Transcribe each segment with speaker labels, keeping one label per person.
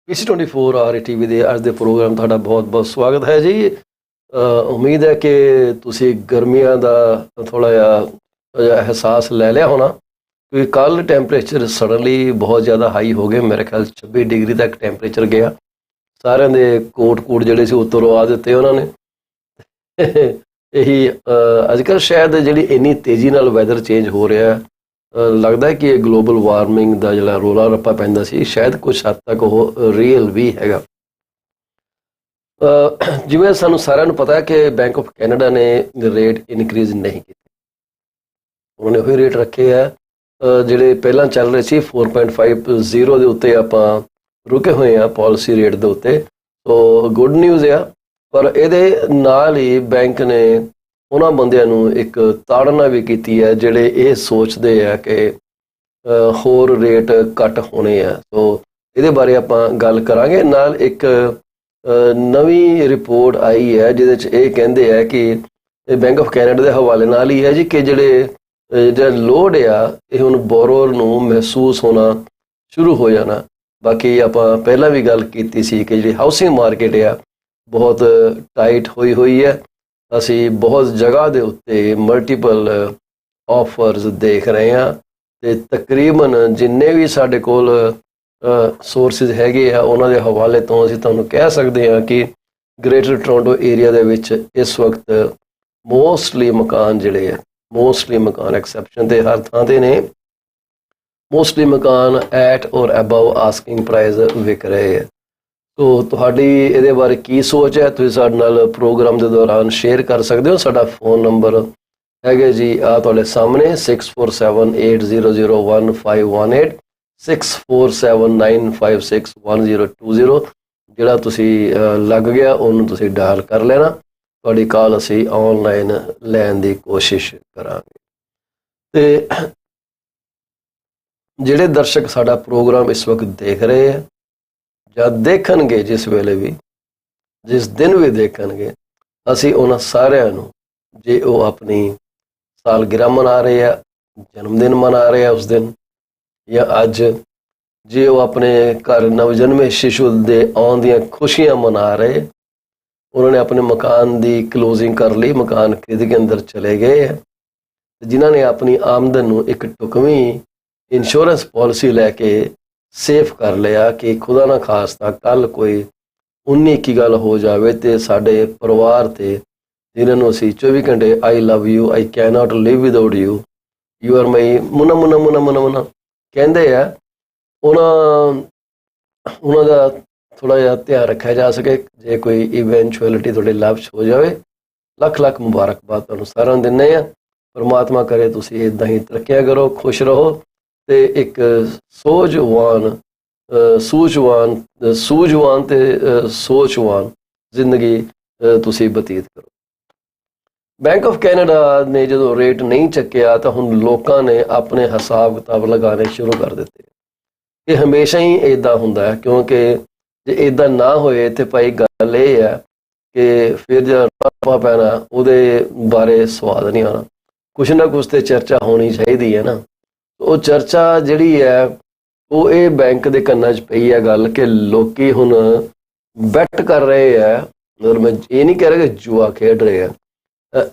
Speaker 1: PC24 R T V ਦੇ ਅੱਜ ਦੇ ਪ੍ਰੋਗਰਾਮ ਤੁਹਾਡਾ ਬਹੁਤ-ਬਹੁਤ ਸਵਾਗਤ ਹੈ ਜੀ। ਉਮੀਦ ਹੈ ਕਿ ਤੁਸੀਂ ਗਰਮੀਆਂ ਦਾ ਥੋੜ੍ਹਾ ਜਿਹਾ ਅਹਿਸਾਸ ਲੈ ਲਿਆ ਹੋਣਾ, ਕਿਉਂਕਿ ਕੱਲ੍ਹ ਟੈਂਪਰੇਚਰ ਸਡਨਲੀ ਬਹੁਤ ਜ਼ਿਆਦਾ ਹਾਈ ਹੋ ਗਏ। ਮੇਰੇ ਖਿਆਲ 26 ਡਿਗਰੀ ਤੱਕ ਟੈਂਪਰੇਚਰ ਗਿਆ। ਸਾਰਿਆਂ ਦੇ ਕੋਟ ਜਿਹੜੇ ਸੀ ਉਤਰਵਾ ਦਿੱਤੇ ਉਹਨਾਂ ਨੇ। ਇਹੀ ਅੱਜ ਕੱਲ੍ਹ ਸ਼ਾਇਦ ਜਿਹੜੀ ਇੰਨੀ ਤੇਜ਼ੀ ਨਾਲ ਵੈਦਰ ਚੇਂਜ ਹੋ ਰਿਹਾ, ਲੱਗਦਾ ਕਿ ਇਹ ਗਲੋਬਲ ਵਾਰਮਿੰਗ ਦਾ ਜਿਹੜਾ ਰੌਲਾ ਰੱਪਾ ਪੈਂਦਾ ਸੀ, ਸ਼ਾਇਦ ਕੁਛ ਹੱਦ ਤੱਕ ਉਹ ਰੀਅਲ ਵੀ ਹੈਗਾ। ਜਿਵੇਂ ਸਾਨੂੰ ਸਾਰਿਆਂ ਨੂੰ ਪਤਾ ਹੈ ਕਿ ਬੈਂਕ ਆਫ ਕੈਨੇਡਾ ਨੇ ਰੇਟ ਇਨਕਰੀਜ਼ ਨਹੀਂ ਕੀਤੇ। ਉਹਨਾਂ ਨੇ ਉਹੀ ਰੇਟ ਰੱਖੇ ਹੈ ਜਿਹੜੇ ਪਹਿਲਾਂ ਚੱਲ ਰਹੇ ਸੀ। 4.50 ਦੇ ਉੱਤੇ ਆਪਾਂ ਰੁਕੇ ਹੋਏ ਆ ਪਾਲਿਸੀ ਰੇਟ ਦੇ ਉੱਤੇ। ਸੋ ਗੁੱਡ ਨਿਊਜ਼ ਆ। ਪਰ ਇਹਦੇ ਨਾਲ ਹੀ ਬੈਂਕ ਨੇ ਉਹਨਾਂ ਬੰਦਿਆਂ ਨੂੰ ਇੱਕ ਤਾੜਨਾ ਵੀ ਕੀਤੀ ਹੈ ਜਿਹੜੇ ਇਹ ਸੋਚਦੇ ਆ ਕਿ ਹੋਰ ਰੇਟ ਘੱਟ ਹੋਣੇ ਆ। ਸੋ ਇਹਦੇ ਬਾਰੇ ਆਪਾਂ ਗੱਲ ਕਰਾਂਗੇ। ਨਾਲ ਇੱਕ ਨਵੀਂ ਰਿਪੋਰਟ ਆਈ ਹੈ ਜਿਹਦੇ 'ਚ ਇਹ ਕਹਿੰਦੇ ਆ ਕਿ ਇਹ ਬੈਂਕ ਆਫ ਕੈਨੇਡਾ ਦੇ ਹਵਾਲੇ ਨਾਲ ਹੀ ਹੈ ਜੀ ਕਿ ਜਿਹੜਾ ਲੋਡ ਆ ਇਹ ਹੁਣ ਬੋਰੋਰ ਨੂੰ ਮਹਿਸੂਸ ਹੋਣਾ ਸ਼ੁਰੂ ਹੋ ਜਾਣਾ। ਬਾਕੀ ਆਪਾਂ ਪਹਿਲਾਂ ਵੀ ਗੱਲ ਕੀਤੀ ਸੀ ਕਿ ਜਿਹੜੀ ਹਾਊਸਿੰਗ ਮਾਰਕੀਟ ਆ ਬਹੁਤ ਟਾਈਟ ਹੋਈ ਹੈ। ਅਸੀਂ ਬਹੁਤ ਜਗ੍ਹਾ ਦੇ ਉੱਤੇ ਮਲਟੀਪਲ ਆਫਰਸ ਦੇਖ ਰਹੇ ਹਾਂ ਅਤੇ ਤਕਰੀਬਨ ਜਿੰਨੇ ਵੀ ਸਾਡੇ ਕੋਲ ਸੋਰਸਿਸ ਹੈਗੇ ਆ ਉਹਨਾਂ ਦੇ ਹਵਾਲੇ ਤੋਂ ਅਸੀਂ ਤੁਹਾਨੂੰ ਕਹਿ ਸਕਦੇ ਹਾਂ ਕਿ ਗ੍ਰੇਟਰ ਟੋਰਾਂਟੋ ਏਰੀਆ ਦੇ ਵਿੱਚ ਇਸ ਵਕਤ ਮੋਸਟਲੀ ਮਕਾਨ ਐਕਸੈਪਸ਼ਨ ਤੇ ਹਰ ਥਾਂ 'ਤੇ ਨੇ, ਮੋਸਟਲੀ ਮਕਾਨ ਐਟ ਔਰ ਅਬਵ ਆਸਕਿੰਗ ਪ੍ਰਾਈਸ ਵਿਕ ਰਹੇ ਹੈ। ਸੋ ਤੁਹਾਡੀ ਇਹਦੇ ਬਾਰੇ ਕੀ ਸੋਚ ਹੈ, ਤੁਸੀਂ ਸਾਡੇ ਨਾਲ ਪ੍ਰੋਗਰਾਮ ਦੇ ਦੌਰਾਨ ਸ਼ੇਅਰ ਕਰ ਸਕਦੇ ਹੋ। ਸਾਡਾ ਫੋਨ ਨੰਬਰ ਹੈਗਾ ਜੀ ਆ ਤੁਹਾਡੇ ਸਾਹਮਣੇ 6478001518 6479561020। ਜਿਹੜਾ ਤੁਸੀਂ ਲੱਗ ਗਿਆ ਉਹਨੂੰ ਤੁਸੀਂ ਡਾਇਲ ਕਰ ਲੈਣਾ। ਤੁਹਾਡੀ ਕਾਲ ਅਸੀਂ ਆਨਲਾਈਨ ਲੈਣ ਦੀ ਕੋਸ਼ਿਸ਼ ਕਰਾਂਗੇ। ਤੇ ਜਿਹੜੇ ਦਰਸ਼ਕ ਸਾਡਾ ਪ੍ਰੋਗਰਾਮ ਇਸ ਵਕਤ ਦੇਖ ਰਹੇ ਹੈ ਜਾਂ ਦੇਖਣਗੇ, ਜਿਸ ਵੇਲੇ ਵੀ ਜਿਸ ਦਿਨ ਵੀ ਦੇਖਣਗੇ, ਅਸੀਂ ਉਹਨਾਂ ਸਾਰਿਆਂ ਨੂੰ, ਜੇ ਉਹ ਆਪਣੀ ਸਾਲਗਿਰਾ ਮਨਾ ਰਹੇ ਆ, ਜਨਮ ਦਿਨ ਮਨਾ ਰਹੇ ਆ ਉਸ ਦਿਨ, ਜਾਂ ਅੱਜ ਜੇ ਉਹ ਆਪਣੇ ਘਰ ਨਵਜਨਮੇ ਸ਼ਿਸ਼ੂ ਦੇ ਆਉਣ ਦੀਆਂ ਖੁਸ਼ੀਆਂ ਮਨਾ ਰਹੇ, ਉਹਨਾਂ ਨੇ ਆਪਣੇ ਮਕਾਨ ਦੀ ਕਲੋਜ਼ਿੰਗ ਕਰ ਲਈ, ਮਕਾਨ ਖਰੀਦ ਕੇ ਅੰਦਰ ਚਲੇ ਗਏ ਹੈ, ਜਿਨ੍ਹਾਂ ਨੇ ਆਪਣੀ ਆਮਦਨ ਨੂੰ ਇੱਕ ਢੁਕਵੀਂ ਇੰਸ਼ੋਰੈਂਸ ਪਾਲਿਸੀ ਲੈ ਕੇ ਸੇਫ ਕਰ ਲਿਆ ਕਿ ਖੁਦਾ ਨਾ ਖਾਸਤਾ ਕੱਲ੍ਹ ਕੋਈ 19-21 ਗੱਲ ਹੋ ਜਾਵੇ ਤੇ ਸਾਡੇ ਪਰਿਵਾਰ ਤੇ, ਜਿਨ੍ਹਾਂ ਨੂੰ ਅਸੀਂ 24 ਘੰਟੇ I love you, I cannot live without you, you are my ਮੁਨਾ ਕਹਿੰਦੇ ਆ, ਉਹਨਾਂ ਦਾ ਥੋੜ੍ਹਾ ਜਿਹਾ ਧਿਆਨ ਰੱਖਿਆ ਜਾ ਸਕੇ। ਜੇ ਕੋਈ ਇਵੈਂਚੁਅਲਿਟੀ ਤੁਹਾਡੇ ਲਾਭ 'ਚ ਹੋ ਜਾਵੇ, ਲੱਖ ਮੁਬਾਰਕਬਾਦ ਤੁਹਾਨੂੰ ਸਾਰਿਆਂ ਨੂੰ ਦਿੰਦੇ ਆ। ਪਰਮਾਤਮਾ ਕਰੇ ਤੁਸੀਂ ਇੱਦਾਂ ਹੀ ਤਰੱਕੀਆਂ ਕਰੋ, ਖੁਸ਼ ਰਹੋ ਤੇ ਇੱਕ ਸੂਝਵਾਨ ਤੇ ਸੋਚਵਾਨ ਜ਼ਿੰਦਗੀ ਤੁਸੀਂ ਬਤੀਤ ਕਰੋ। ਬੈਂਕ ਆਫ ਕੈਨੇਡਾ ਨੇ ਜਦੋਂ ਰੇਟ ਨਹੀਂ ਚੱਕਿਆ ਤਾਂ ਹੁਣ ਲੋਕਾਂ ਨੇ ਆਪਣੇ ਹਿਸਾਬ ਕਿਤਾਬ ਲਗਾਉਣੇ ਸ਼ੁਰੂ ਕਰ ਦਿੱਤੇ। ਇਹ ਹਮੇਸ਼ਾ ਹੀ ਇੱਦਾਂ ਹੁੰਦਾ ਹੈ, ਕਿਉਂਕਿ ਜੇ ਇੱਦਾਂ ਨਾ ਹੋਏ ਤੇ ਭਾਈ ਗੱਲ ਇਹ ਹੈ ਕਿ ਫਿਰ ਜਿਹੜਾ ਰੱਪਾ ਪੈਣਾ ਉਹਦੇ ਬਾਰੇ ਸਵਾਦ ਨਹੀਂ ਆਉਣਾ। ਕੁਛ ਨਾ ਕੁਛ ਤੇ ਚਰਚਾ ਹੋਣੀ ਚਾਹੀਦੀ ਹੈ ਨਾ। ਉਹ ਚਰਚਾ ਜਿਹੜੀ ਹੈ ਉਹ ਇਹ ਬੈਂਕ ਦੇ ਕੰਨਾਂ 'ਚ ਪਈ ਹੈ ਗੱਲ ਕਿ ਲੋਕੀ ਹੁਣ ਬੈਟ ਕਰ ਰਹੇ ਆ। ਮਤਲਬ ਮੈਂ ਇਹ ਨਹੀਂ ਕਹਿ ਰਿਹਾ ਕਿ ਜੂਆ ਖੇਡ ਰਹੇ ਆ,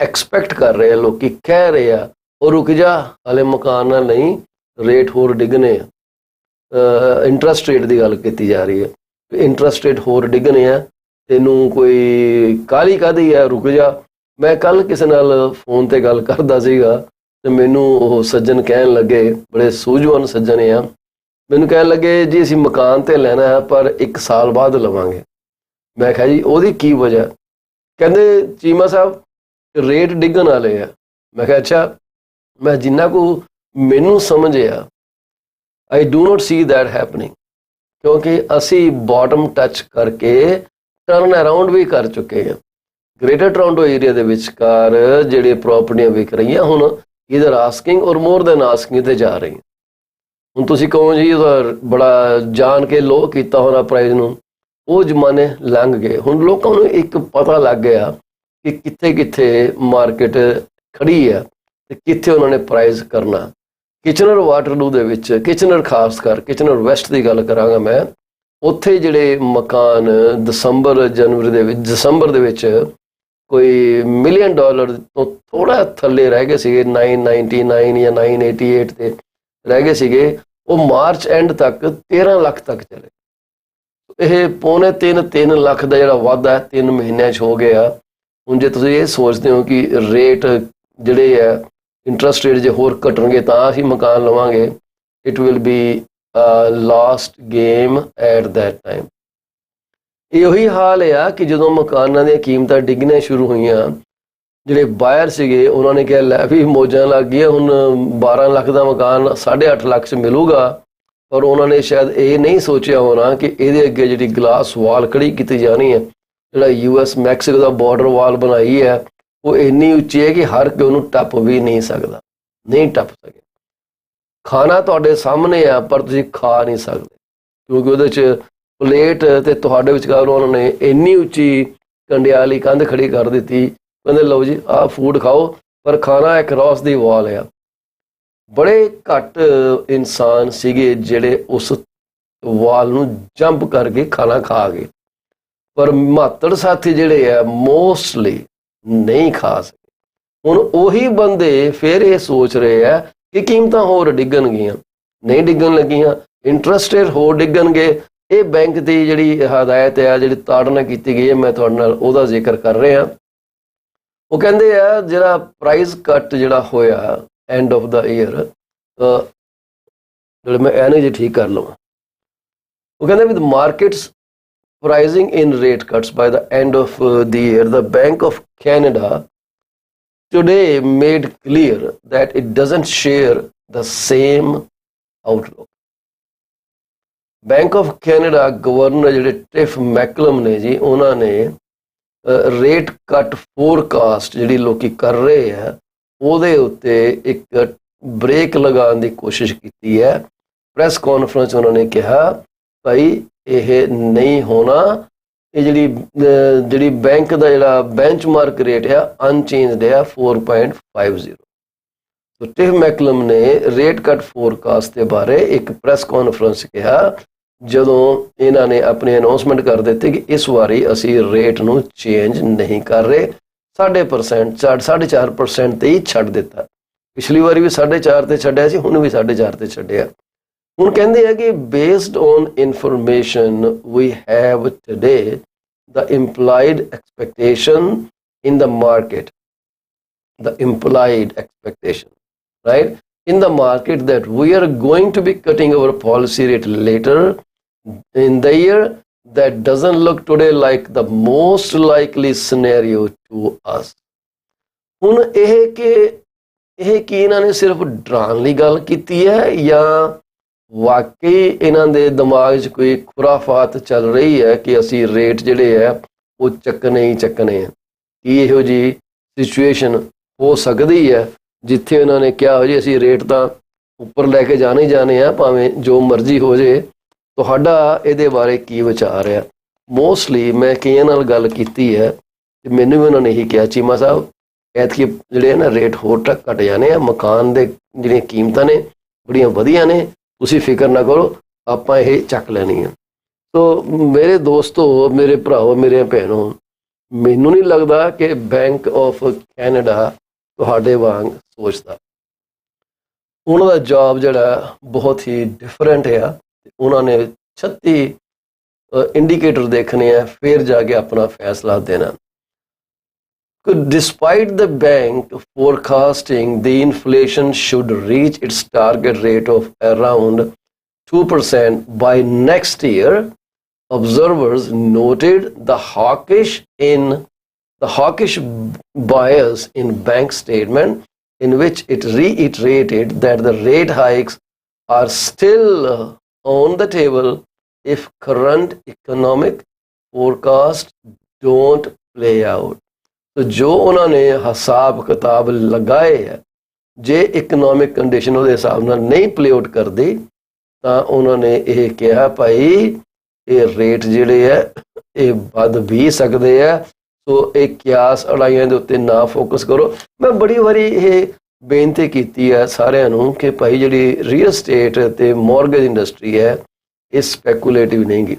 Speaker 1: ਐਕਸਪੈਕਟ ਕਰ ਰਹੇ ਆ, ਲੋਕੀ ਕਹਿ ਰਹੇ ਆ ਉਹ ਰੁਕ ਜਾ, ਹਾਲੇ ਮਕਾਨ ਨਾਲ ਨਹੀਂ, ਰੇਟ ਹੋਰ ਡਿੱਗਣੇ ਆ। ਇੰਟਰਸਟ ਰੇਟ ਦੀ ਗੱਲ ਕੀਤੀ ਜਾ ਰਹੀ ਹੈ, ਇੰਟਰਸਟ ਰੇਟ ਹੋਰ ਡਿੱਗਣੇ ਆ, ਤੈਨੂੰ ਕੋਈ ਕਾਹਲੀ ਕਾਹਦੀ ਆ, ਰੁਕ ਜਾ। ਮੈਂ ਕੱਲ੍ਹ ਕਿਸੇ ਨਾਲ ਫੋਨ 'ਤੇ ਗੱਲ ਕਰਦਾ ਸੀਗਾ ਤੇ ਮੈਨੂੰ ਉਹ ਸੱਜਣ ਕਹਿਣ ਲੱਗੇ, ਬੜੇ ਸੂਝਵਾਨ ਸੱਜਣ ਆ, ਮੈਨੂੰ ਕਹਿਣ ਲੱਗੇ ਜੀ ਅਸੀਂ ਮਕਾਨ 'ਤੇ ਲੈਣਾ ਹੈ ਪਰ 1 ਸਾਲ ਬਾਅਦ ਲਵਾਂਗੇ। ਮੈਂ ਕਿਹਾ ਜੀ ਉਹਦੀ ਕੀ ਵਜ੍ਹਾ? ਕਹਿੰਦੇ ਚੀਮਾ ਸਾਹਿਬ ਰੇਟ ਡਿੱਗਣ ਵਾਲੇ ਆ। ਮੈਂ ਕਿਹਾ ਅੱਛਾ। ਮੈਂ ਜਿੰਨਾ ਕੁ ਮੈਨੂੰ ਸਮਝ ਆ, I do not C that happening, ਕਿਉਂਕਿ ਅਸੀਂ ਬਾਟਮ ਟੱਚ ਕਰਕੇ ਟਰਨ ਅਰਾਊਂਡ ਵੀ ਕਰ ਚੁੱਕੇ ਹਾਂ। ਗ੍ਰੇਟਰ ਟੋਰਾਂਟੋ ਏਰੀਆ ਦੇ ਵਿਚਕਾਰ ਜਿਹੜੇ ਪ੍ਰਾਪਰਟੀਆਂ ਵਿਕ ਰਹੀਆਂ ਹੁਣ ਇਧਰ ਆਸਕਿੰਗ ਔਰ ਮੋਰ ਦੈਨ ਆਸਕਿੰਗ 'ਤੇ ਜਾ ਰਹੀਆਂ। ਹੁਣ ਤੁਸੀਂ ਕਹੋ ਜੀ ਉਹਦਾ ਬੜਾ ਜਾਣ ਕੇ ਲੋਅ ਕੀਤਾ ਹੋਣਾ ਪ੍ਰਾਈਜ਼ ਨੂੰ, ਉਹ ਜ਼ਮਾਨੇ ਲੰਘ ਗਏ। ਹੁਣ ਲੋਕਾਂ ਨੂੰ ਇੱਕ ਪਤਾ ਲੱਗ ਗਿਆ ਕਿ ਕਿੱਥੇ ਮਾਰਕੀਟ ਖੜੀ ਆ ਤੇ ਕਿੱਥੇ ਉਹਨਾਂ ਨੇ ਪ੍ਰਾਈਜ਼ ਕਰਨਾ। ਕਿਚਨਰ ਵਾਟਰਲੂ ਦੇ ਵਿੱਚ, ਕਿਚਨਰ ਖਾਸ ਕਰ ਕਿਚਨਰ ਵੈਸਟ ਦੀ ਗੱਲ ਕਰਾਂਗਾ ਮੈਂ, ਉੱਥੇ ਜਿਹੜੇ ਮਕਾਨ ਦਸੰਬਰ ਦੇ ਵਿੱਚ ਕੋਈ $1 ਮਿਲੀਅਨ ਤੋਂ ਥੋੜਾ ਥੱਲੇ ਰਹਿ ਗਏ ਸੀਗੇ, 999 ਜਾਂ 988 ਤੇ ਰਹਿ ਗਏ ਸੀਗੇ, ਉਹ ਮਾਰਚ ਐਂਡ ਤੱਕ 13 ਲੱਖ ਤੱਕ ਚਲੇ। ਇਹ ਪੌਣੇ 3 ਲੱਖ ਦਾ ਜਿਹੜਾ ਵਾਧਾ 3 ਮਹੀਨਿਆਂ 'ਚ ਹੋ ਗਿਆ। ਹੁਣ ਜੇ ਤੁਸੀਂ ਇਹ ਸੋਚਦੇ ਹੋ ਕਿ ਰੇਟ ਜਿਹੜੇ ਆ ਇੰਟਰਸਟ ਰੇਟ ਜੇ ਹੋਰ ਘਟਣਗੇ ਤਾਂ ਅਸੀਂ ਮਕਾਨ ਲਵਾਂਗੇ, it will be last game at that time. ਇਹੀ ਹਾਲ ਆ ਕਿ ਜਦੋਂ ਮਕਾਨਾਂ ਦੀਆਂ ਕੀਮਤਾਂ ਡਿੱਗਣੀਆਂ ਸ਼ੁਰੂ ਹੋਈਆਂ, ਜਿਹੜੇ ਬਾਇਰ ਸੀਗੇ ਉਹਨਾਂ ਨੇ ਕਿਹਾ ਲੈ ਵੀ ਮੌਜਾਂ ਲੱਗ ਗਈਆਂ, ਹੁਣ 12 ਲੱਖ ਦਾ ਮਕਾਨ 8.5 ਲੱਖ 'ਚ ਮਿਲੂਗਾ। ਪਰ ਉਹਨਾਂ ਨੇ ਸ਼ਾਇਦ ਇਹ ਨਹੀਂ ਸੋਚਿਆ ਹੋਣਾ ਕਿ ਇਹਦੇ ਅੱਗੇ ਜਿਹੜੀ ਗਲਾਸ ਵਾਲ ਖੜੀ ਕੀਤੀ ਜਾਣੀ ਹੈ, ਜਿਹੜਾ US ਮੈਕਸੀਕੋ ਦਾ ਬਾਰਡਰ ਵਾਲ ਬਣਾਈ ਹੈ, ਉਹ ਇੰਨੀ ਉੱਚੀ ਹੈ ਕਿ ਹਰ ਕੋਈ ਉਹਨੂੰ ਟੱਪ ਵੀ ਨਹੀਂ ਸਕਦਾ, ਨਹੀਂ ਟੱਪ ਸਕੇ। ਖਾਣਾ ਤੁਹਾਡੇ ਸਾਹਮਣੇ ਆ ਪਰ ਤੁਸੀਂ ਖਾ ਨਹੀਂ ਸਕਦੇ, ਕਿਉਂਕਿ ਉਹਦੇ 'ਚ ਪਲੇਟ ਤੇ ਤੁਹਾਡੇ ਵਿਚਕਾਰ ਉਹਨਾਂ ਨੇ ਇੰਨੀ ਉੱਚੀ ਕੰਡਿਆਲੀ ਕੰਧ ਖੜੀ ਕਰ ਦਿੱਤੀ, ਕਹਿੰਦੇ ਲਓ ਜੀ ਆਹ ਫੂਡ ਖਾਓ, ਪਰ ਖਾਣਾ ਅਕ੍ਰੋਸ ਦੀ ਵਾਲ ਆ। ਬੜੇ ਘੱਟ ਇਨਸਾਨ ਸੀਗੇ ਜਿਹੜੇ ਉਸ ਵਾਲ ਨੂੰ ਜੰਪ ਕਰਕੇ ਖਾਣਾ ਖਾ ਗਏ, ਪਰ ਮਾਤੜ ਸਾਥੀ ਜਿਹੜੇ ਆ ਮੋਸਟਲੀ ਨਹੀਂ ਖਾ ਸਕੇ। ਹੁਣ ਉਹੀ ਬੰਦੇ ਫਿਰ ਇਹ ਸੋਚ ਰਹੇ ਆ ਕਿ ਕੀਮਤਾਂ ਹੋਰ ਡਿੱਗਣਗੀਆਂ, ਨਹੀਂ ਡਿੱਗਣ ਲੱਗੀਆਂ, ਇੰਟਰਸਟ ਰੇਟ ਹੋਰ ਡਿੱਗਣਗੇ। ਇਹ ਬੈਂਕ ਦੀ ਜਿਹੜੀ ਹਦਾਇਤ ਆ, ਜਿਹੜੀ ਤਾੜਨਾ ਕੀਤੀ ਗਈ ਹੈ, ਮੈਂ ਤੁਹਾਡੇ ਨਾਲ ਉਹਦਾ ਜ਼ਿਕਰ ਕਰ ਰਿਹਾ। ਉਹ ਕਹਿੰਦੇ ਆ ਜਿਹੜਾ ਪ੍ਰਾਈਸ ਕੱਟ ਜਿਹੜਾ ਹੋਇਆ ਐਂਡ ਆਫ ਦਾ ਈਅਰ, ਜਿਹੜੇ ਮੈਂ ਐਨੇ ਜੀ ਠੀਕ ਕਰ ਲਵਾਂ, ਉਹ ਕਹਿੰਦੇ with markets pricing in rate cuts by the end of the year, the Bank of Canada today made clear that it doesn't share the same outlook. Bank of Canada governor ਜਿਹੜੇ ਟਿਫ ਮੈਕਲਮ ਨੇ ਜੀ, ਉਹਨਾਂ ਨੇ rate ਕੱਟ forecast ਜਿਹੜੀ ਲੋਕੀ ਕਰ ਰਹੇ ਆ ਉਹਦੇ ਉੱਤੇ ਇੱਕ ਬ੍ਰੇਕ ਲਗਾਉਣ ਦੀ ਕੋਸ਼ਿਸ਼ ਕੀਤੀ ਹੈ। ਪ੍ਰੈਸ ਕਾਨਫਰੰਸ ਉਹਨਾਂ ਨੇ ਕਿਹਾ ਭਾਈ ਇਹ ਨਹੀਂ ਹੋਣਾ, ਇਹ ਜਿਹੜੀ ਬੈਂਕ ਦਾ ਜਿਹੜਾ ਬੈਂਚਮਾਰਕ ਰੇਟ ਆ ਅਨਚੇਂਜਡ ਆ 4.50। ਸੋ ਟਿਫ ਮੈਕਲਮ ਨੇ ਰੇਟ ਕੱਟ ਫੋਰਕਾਸਟ ਦੇ ਬਾਰੇ ਇੱਕ ਪ੍ਰੈਸ ਕਾਨਫਰੰਸ ਕਿਹਾ ਜਦੋਂ ਇਹਨਾਂ ਨੇ ਆਪਣੀ ਅਨਾਉਂਸਮੈਂਟ ਕਰ ਦਿੱਤੀ ਕਿ ਇਸ ਵਾਰੀ ਅਸੀਂ ਰੇਟ ਨੂੰ ਚੇਂਜ ਨਹੀਂ ਕਰ ਰਹੇ, 4.5% ਤੇ ਹੀ ਛੱਡ ਦਿੱਤਾ। ਪਿਛਲੀ ਵਾਰੀ ਵੀ 4.5 ਤੇ ਛੱਡਿਆ ਸੀ, ਹੁਣ ਵੀ 4.5 ਤੇ ਛੱਡਿਆ। ਹੁਣ ਕਹਿੰਦੇ ਆ ਕਿ based on information we have today the implied expectation in the market, right, in the market that we are going to be cutting our policy rate later in the year, that doesn't look today like the most likely scenario to us. ਹੁਣ ਇਹ ਕਿ ਇਹਨਾਂ ਨੇ ਸਿਰਫ ਡਰਾਉਣ ਲਈ ਗੱਲ ਕੀਤੀ ਹੈ ਜਾਂ ਵਾਕਈ ਇਹਨਾਂ ਦੇ ਦਿਮਾਗ 'ਚ ਕੋਈ ਖੁਰਾਫਾਤ ਚੱਲ ਰਹੀ ਹੈ ਕਿ ਅਸੀਂ ਰੇਟ ਜਿਹੜੇ ਆ ਉਹ ਚੱਕਣੇ ਹੀ ਚੱਕਣੇ ਆ? ਕੀ ਇਹੋ ਜਿਹੀ ਸਿਚੁਏਸ਼ਨ ਹੋ ਸਕਦੀ ਹੈ ਜਿੱਥੇ ਉਹਨਾਂ ਨੇ ਕਿਹਾ ਹੋ ਜੀ ਅਸੀਂ ਰੇਟ ਤਾਂ ਉੱਪਰ ਲੈ ਕੇ ਜਾਣੇ ਹੀ ਜਾਣੇ ਆ, ਭਾਵੇਂ ਜੋ ਮਰਜ਼ੀ ਹੋ ਜੇ? ਤੁਹਾਡਾ ਇਹਦੇ ਬਾਰੇ ਕੀ ਵਿਚਾਰ ਆ? ਮੋਸਟਲੀ ਮੈਂ ਕਈਆਂ ਨਾਲ ਗੱਲ ਕੀਤੀ ਹੈ ਤੇ ਮੈਨੂੰ ਵੀ ਉਹਨਾਂ ਨੇ ਇਹੀ ਕਿਹਾ, ਚੀਮਾ ਸਾਹਿਬ ਐਤਕੀ ਜਿਹੜੇ ਨਾ ਰੇਟ ਹੋਰ ਘਟ ਜਾਣੇ ਆ, ਮਕਾਨ ਦੇ ਜਿਹੜੀਆਂ ਕੀਮਤਾਂ ਨੇ ਬੜੀਆਂ ਵਧੀਆ ਨੇ, ਤੁਸੀਂ ਫਿਕਰ ਨਾ ਕਰੋ, ਆਪਾਂ ਇਹ ਚੱਕ ਲੈਣੀ ਆ। ਸੋ ਮੇਰੇ ਦੋਸਤੋ, ਮੇਰੇ ਭਰਾਓ, ਮੇਰੇ ਭੈਣੋ, ਮੈਨੂੰ ਨਹੀਂ ਲੱਗਦਾ ਕਿ ਬੈਂਕ ਆਫ ਕੈਨੇਡਾ ਤੁਹਾਡੇ ਵਾਂਗ ਸੋਚਦਾ। ਉਹਨਾਂ ਦਾ ਜੌਬ ਜਿਹੜਾ ਬਹੁਤ ਹੀ ਡਿਫਰੈਂਟ ਆ। ਉਹਨਾਂ ਨੇ 36 ਇੰਡੀਕੇਟਰ ਦੇਖਣੇ ਆ, ਫਿਰ ਜਾ ਕੇ ਆਪਣਾ ਫੈਸਲਾ ਦੇਣਾ। Despite the bank forecasting the inflation should reach its target rate of around 2% by next year, observers noted the hawkish bias in bank statement, in which it reiterated that the rate hikes are still on the table if current economic forecasts don't play out. तो जो उन्होंने हिसाब किताब लगाए है, जे economic condition उहदे हिसाब नाल नहीं प्ले आउट करदी तां उन्होंने ये कहा भाई ये रेट जिहड़े है ये वध भी सकदे है। सो एक कियास अड़ाइयां दे उत्ते ना फोकस करो। मैं बड़ी वारी ये बेनती कीती है सारिआं नूं कि भाई जिहड़ी रीयल एस्टेट ते मॉर्गेज इंडस्ट्री है ये स्पैकुलेटिव नहीं गी।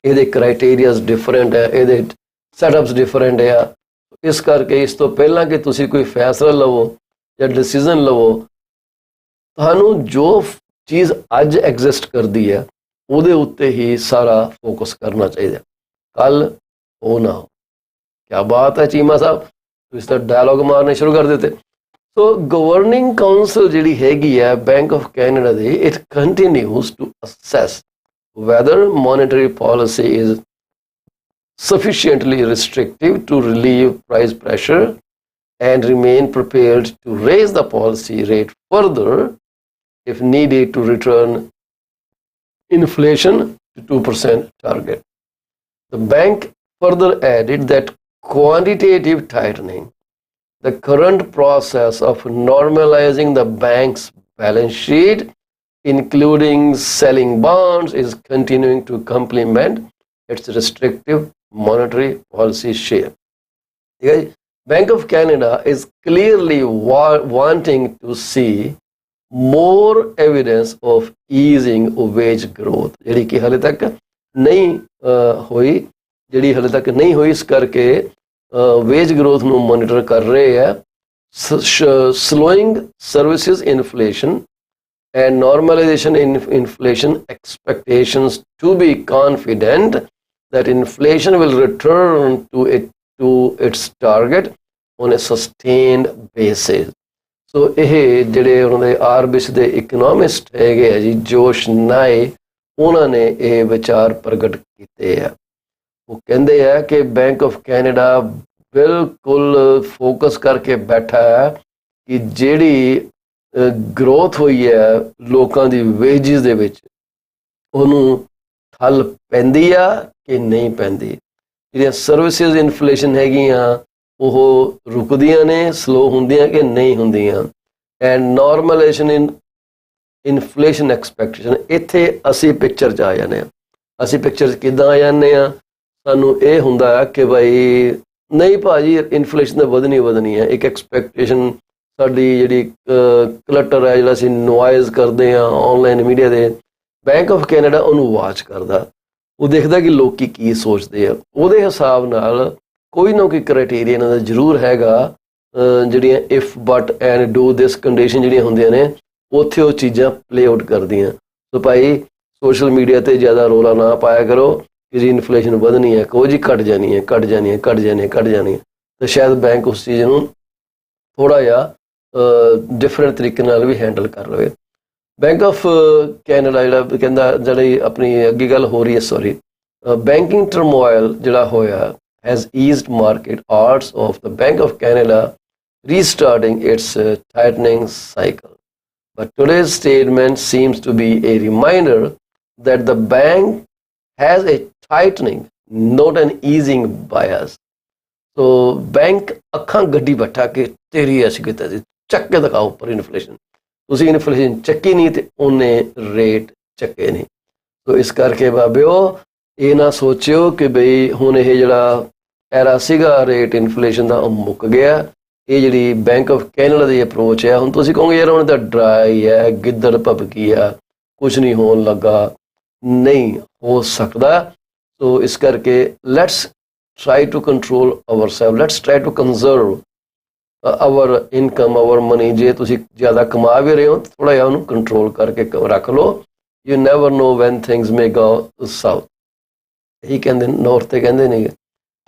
Speaker 1: ਇਹਦੇ ਕ੍ਰਾਈਟੇਰੀਆਜ਼ ਡਿਫਰੈਂਟ ਹੈ, ਇਹਦੇ ਸੈਟਅਪਸ ਡਿਫਰੈਂਟ ਆ। ਇਸ ਕਰਕੇ ਇਸ ਤੋਂ ਪਹਿਲਾਂ ਕਿ ਤੁਸੀਂ ਕੋਈ ਫੈਸਲਾ ਲਵੋ ਜਾਂ ਡਿਸੀਜ਼ਨ ਲਵੋ, ਤੁਹਾਨੂੰ ਜੋ ਚੀਜ਼ ਅੱਜ ਐਗਜ਼ਿਸਟ ਕਰਦੀ ਹੈ ਉਹਦੇ ਉੱਤੇ ਹੀ ਸਾਰਾ ਫੋਕਸ ਕਰਨਾ ਚਾਹੀਦਾ, ਕੱਲ ਉਹ ਨਾ ਹੋ। ਕਿਆ ਬਾਤ ਹੈ ਚੀਮਾ ਸਾਹਿਬ, ਤੁਸੀਂ ਤਾਂ ਡਾਇਲੋਗ ਮਾਰਨੇ ਸ਼ੁਰੂ ਕਰ ਦਿੱਤੇ। ਸੋ ਗਵਰਨਿੰਗ ਕਾਉਂਸਲ ਜਿਹੜੀ ਹੈਗੀ ਹੈ ਬੈਂਕ ਆਫ ਕੈਨੇਡਾ ਦੀ, it continues to assess whether monetary policy is sufficiently restrictive to relieve price pressure and remain prepared to raise the policy rate further if needed to return inflation to 2% target. The bank further added that quantitative tightening, the current process of normalizing the bank's balance sheet, including selling bonds, is continuing to complement its restrictive monetary policy share. Bank of Canada is clearly wanting to see more evidence of easing of wage growth, ਜਿਹੜੀ ਕਿ ਹਾਲੇ ਤੱਕ ਨਹੀਂ ਹੋਈ, ਇਸ ਕਰਕੇ veg growth ਨੂੰ monitor ਕਰ ਰਹੇ ਹੈ। slowing services inflation and normalization in inflation expectations to be confident that inflation will return to its target on a sustained basis. So ਇਹ ਜਿਹੜੇ ਉਹਨਾਂ ਦੇ ਆਰਬਿਸ ਦੇ ਇਕਨੋਮਿਸਟ ਹੈਗੇ ਆ ਜੀ, ਜੋਸ਼ ਨਾਏ, ਉਹਨਾਂ ਨੇ ਇਹ ਵਿਚਾਰ ਪ੍ਰਗਟ ਕੀਤੇ ਆ। ਉਹ ਕਹਿੰਦੇ ਆ ਕਿ ਬੈਂਕ ਆਫ ਕੈਨੇਡਾ ਬਿਲਕੁਲ ਫੋਕਸ ਕਰਕੇ ਬੈਠਾ ਹੈ ਕਿ ਜਿਹੜੀ ਗਰੋਥ ਹੋਈ ਹੈ ਲੋਕਾਂ ਦੀ ਵੇਜਿਸ ਦੇ ਵਿੱਚ, ਉਹਨੂੰ ਠੱਲ ਪੈਂਦੀ ਆ ਕਿ ਨਹੀਂ ਪੈਂਦੀ। ਜਿਹੜੀਆਂ ਸਰਵਿਸਿਜ਼ ਇਨਫਲੇਸ਼ਨ ਹੈਗੀਆਂ ਉਹ ਰੁਕਦੀਆਂ ਨੇ, ਸਲੋ ਹੁੰਦੀਆਂ ਕਿ ਨਹੀਂ ਹੁੰਦੀਆਂ। ਐਂਡ ਨਾਰਮਲਾਈਜੇਸ਼ਨ ਇਨ ਇਨਫਲੇਸ਼ਨ ਐਕਸਪੈਕਟੇਸ਼ਨ, ਇੱਥੇ ਅਸੀਂ ਪਿਕਚਰ 'ਚ ਆ ਜਾਂਦੇ ਹਾਂ। ਅਸੀਂ ਪਿਕਚਰ 'ਚ ਕਿੱਦਾਂ ਆ ਜਾਂਦੇ ਹਾਂ? ਸਾਨੂੰ ਇਹ ਹੁੰਦਾ ਕਿ ਭਾਈ ਨਹੀਂ ਭਾਜੀ ਇਨਫਲੇਸ਼ਨ ਤਾਂ ਵਧਣੀ ਹੈ। ਇੱਕ ਐਕਸਪੈਕਟੇਸ਼ਨ ਸਾਡੀ ਜਿਹੜੀ ਕਲਟਰ ਹੈ, ਜਿਹੜਾ ਅਸੀਂ ਨੋਇਜ਼ ਕਰਦੇ ਹਾਂ ਆਨਲਾਈਨ ਮੀਡੀਆ ਦੇ, ਬੈਂਕ ਆਫ ਕੈਨੇਡਾ ਉਹਨੂੰ ਵਾਚ ਕਰਦਾ। ਉਹ ਦੇਖਦਾ ਕਿ ਲੋਕੀ ਕੀ ਸੋਚਦੇ ਆ, ਉਹਦੇ ਹਿਸਾਬ ਨਾਲ ਕੋਈ ਨਾ ਕੋਈ ਕ੍ਰਾਈਟੇਰੀਆ ਇਹਨਾਂ ਦਾ ਜ਼ਰੂਰ ਹੈਗਾ। ਜਿਹੜੀਆਂ if but end do this condition ਜਿਹੜੀਆਂ ਹੁੰਦੀਆਂ ਨੇ, ਉੱਥੇ ਉਹ ਚੀਜ਼ਾਂ ਪਲੇ ਆਊਟ ਕਰਦੀਆਂ। ਸੋ ਭਾਈ ਸੋਸ਼ਲ ਮੀਡੀਆ 'ਤੇ ਜ਼ਿਆਦਾ ਰੌਲਾ ਨਾ ਪਾਇਆ ਕਰੋ ਕਿ ਜੀ ਇਨਫਲੇਸ਼ਨ ਵਧਣੀ ਹੈ, ਕਹੋ ਜੀ ਘਟ ਜਾਣੀ ਹੈ। ਤਾਂ ਸ਼ਾਇਦ ਬੈਂਕ ਉਸ ਚੀਜ਼ ਨੂੰ ਥੋੜ੍ਹਾ ਜਿਹਾ ਡਿਫਰੈਂਟ ਤਰੀਕੇ ਨਾਲ ਵੀ ਹੈਂਡਲ ਕਰ ਲਵੇ। ਬੈਂਕ ਆਫ ਕੈਨੇਡਾ ਜਿਹੜਾ ਕਹਿੰਦਾ, ਜਿਹੜੀ ਆਪਣੀ ਅੱਗੇ ਗੱਲ ਹੋ ਰਹੀ ਹੈ, ਬੈਂਕਿੰਗ ਟਰਮੋਇਲ ਜਿਹੜਾ ਹੋਇਆ has eased market odds of the Bank of Canada restarting its tightening cycle. But today's statement seems to be a reminder that the bank has a tightening, not an easing bias. So bank ਅੱਖਾਂ ਗੱਡੀ ਬੈਠਾ ਕੇ ਤੇਰੀ ਅਸੀਂ ਕੀਤਾ ਸੀ, ਚੱਕ ਕੇ ਦਿਖਾਓ ਉੱਪਰ inflation. ਤੁਸੀਂ ਇਨਫਲੇਸ਼ਨ ਚੱਕੀ ਨਹੀਂ ਤੇ ਉਹਨੇ ਰੇਟ ਚੱਕੇ ਨਹੀਂ। ਸੋ ਇਸ ਕਰਕੇ ਬਾਬਿਓ ਇਹ ਨਾ ਸੋਚਿਓ ਕਿ ਬਈ ਹੁਣ ਇਹ ਜਿਹੜਾ ਐਰਾ ਸੀਗਾ ਰੇਟ ਇਨਫਲੇਸ਼ਨ ਦਾ ਉਹ ਮੁੱਕ ਗਿਆ। ਇਹ ਜਿਹੜੀ bank of Canada the approach ਹੈ, ਹੁਣ ਤੁਸੀਂ ਕਹੋਗੇ ਯਾਰ ਹੁਣ ਤਾਂ ਡਰਾਈ ਹੈ, ਗਿੱਦੜ ਭਬਕੀ ਆ, ਕੁਛ ਨਹੀਂ ਹੋਣ ਲੱਗਾ, ਨਹੀਂ ਹੋ ਸਕਦਾ। ਸੋ ਇਸ ਕਰਕੇ let's try to control ourselves, let's try to conserve our income, our money। ਜੇ ਤੁਸੀਂ ਜ਼ਿਆਦਾ ਕਮਾ ਵੀ ਰਹੇ ਹੋ ਥੋੜ੍ਹਾ ਜਿਹਾ ਉਹਨੂੰ ਕੰਟਰੋਲ ਕਰਕੇ ਰੱਖ ਲਓ। you never know when things may go south। ਇਹੀ ਕਹਿੰਦੇ ਨੌਰਥ ਤੇ ਕਹਿੰਦੇ ਨੇ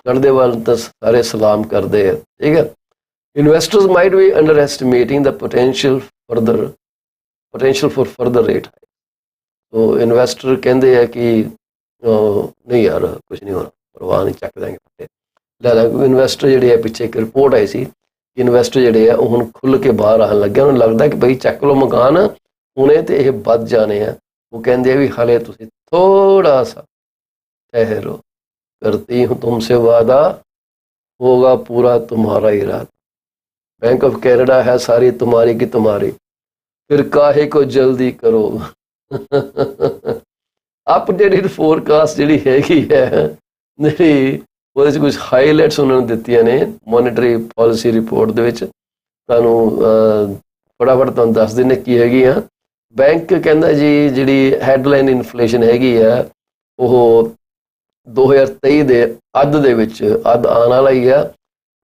Speaker 1: ਚੜ੍ਹਦੇ ਵੱਲ ਤਾਂ ਸਾਰੇ ਸਲਾਮ ਕਰਦੇ ਆ, ਠੀਕ ਹੈ। Investors might be underestimating the potential for further rate hike। So investor ਕਹਿੰਦੇ ਆ ਕਿ ਨਹੀਂ ਯਾਰ ਕੁਛ ਨਹੀਂ ਹੋਣਾ, ਪਰਵਾਹ ਨਹੀਂ, ਚੱਕ ਦਾਂਗੇ ਪੱਟੇ ਲੈ ਲਾ। ਇਨਵੈਸਟਰ ਜਿਹੜੇ ਆ, ਪਿੱਛੇ ਇੱਕ ਰਿਪੋਰਟ ਆਈ ਸੀ, ਇਨਵੈਸਟਰ ਜਿਹੜੇ ਆ ਉਹ ਹੁਣ ਖੁੱਲ੍ਹ ਕੇ ਬਾਹਰ ਆਉਣ ਲੱਗਿਆ। ਉਹਨੂੰ ਲੱਗਦਾ ਕਿ ਬਈ ਚੱਕ ਲਓ ਮਕਾਨ ਹੁਣੇ ਤੇ ਇਹ ਵੱਧ ਜਾਣੇ ਆ। ਉਹ ਕਹਿੰਦੇ ਆ ਵੀ ਹਾਲੇ ਤੁਸੀਂ ਥੋੜਾ ਸਾ ठहरो, करती हूँ तुमसे वादा, होगा पूरा तुम्हारा इरादा। बैंक ऑफ कैनेडा है सारी तुम्हारी की तुम्हारी, फिर काहे को जल्दी करो। अपडेटेड फोरकास्ट ਜਿਹੜੀ ਹੈਗੀ ਹੈ, ਜਿਹੜੀ ਉਹਦੇ 'ਚ ਕੁਝ ਹਾਈਲਾਈਟਸ ਉਹਨਾਂ ਨੇ ਦਿੱਤੀਆਂ ਨੇ ਮੋਨੀਟਰੀ ਪਾਲਿਸੀ ਰਿਪੋਰਟ ਦੇ ਵਿੱਚ। ਤੁਹਾਨੂੰ ਫਟਾਫਟ ਤੁਹਾਨੂੰ ਦੱਸ ਦਿੰਦੇ ਕੀ ਹੈਗੀਆਂ। ਬੈਂਕ ਕਹਿੰਦਾ ਜੀ ਜਿਹੜੀ ਹੈਡਲਾਈਨ ਇਨਫਲੇਸ਼ਨ ਹੈਗੀ ਆ ਉਹ 2023 ਦੇ ਅੱਧ ਦੇ ਵਿੱਚ ਅੱਧ ਆਉਣ ਵਾਲਾ ਹੀ ਆ,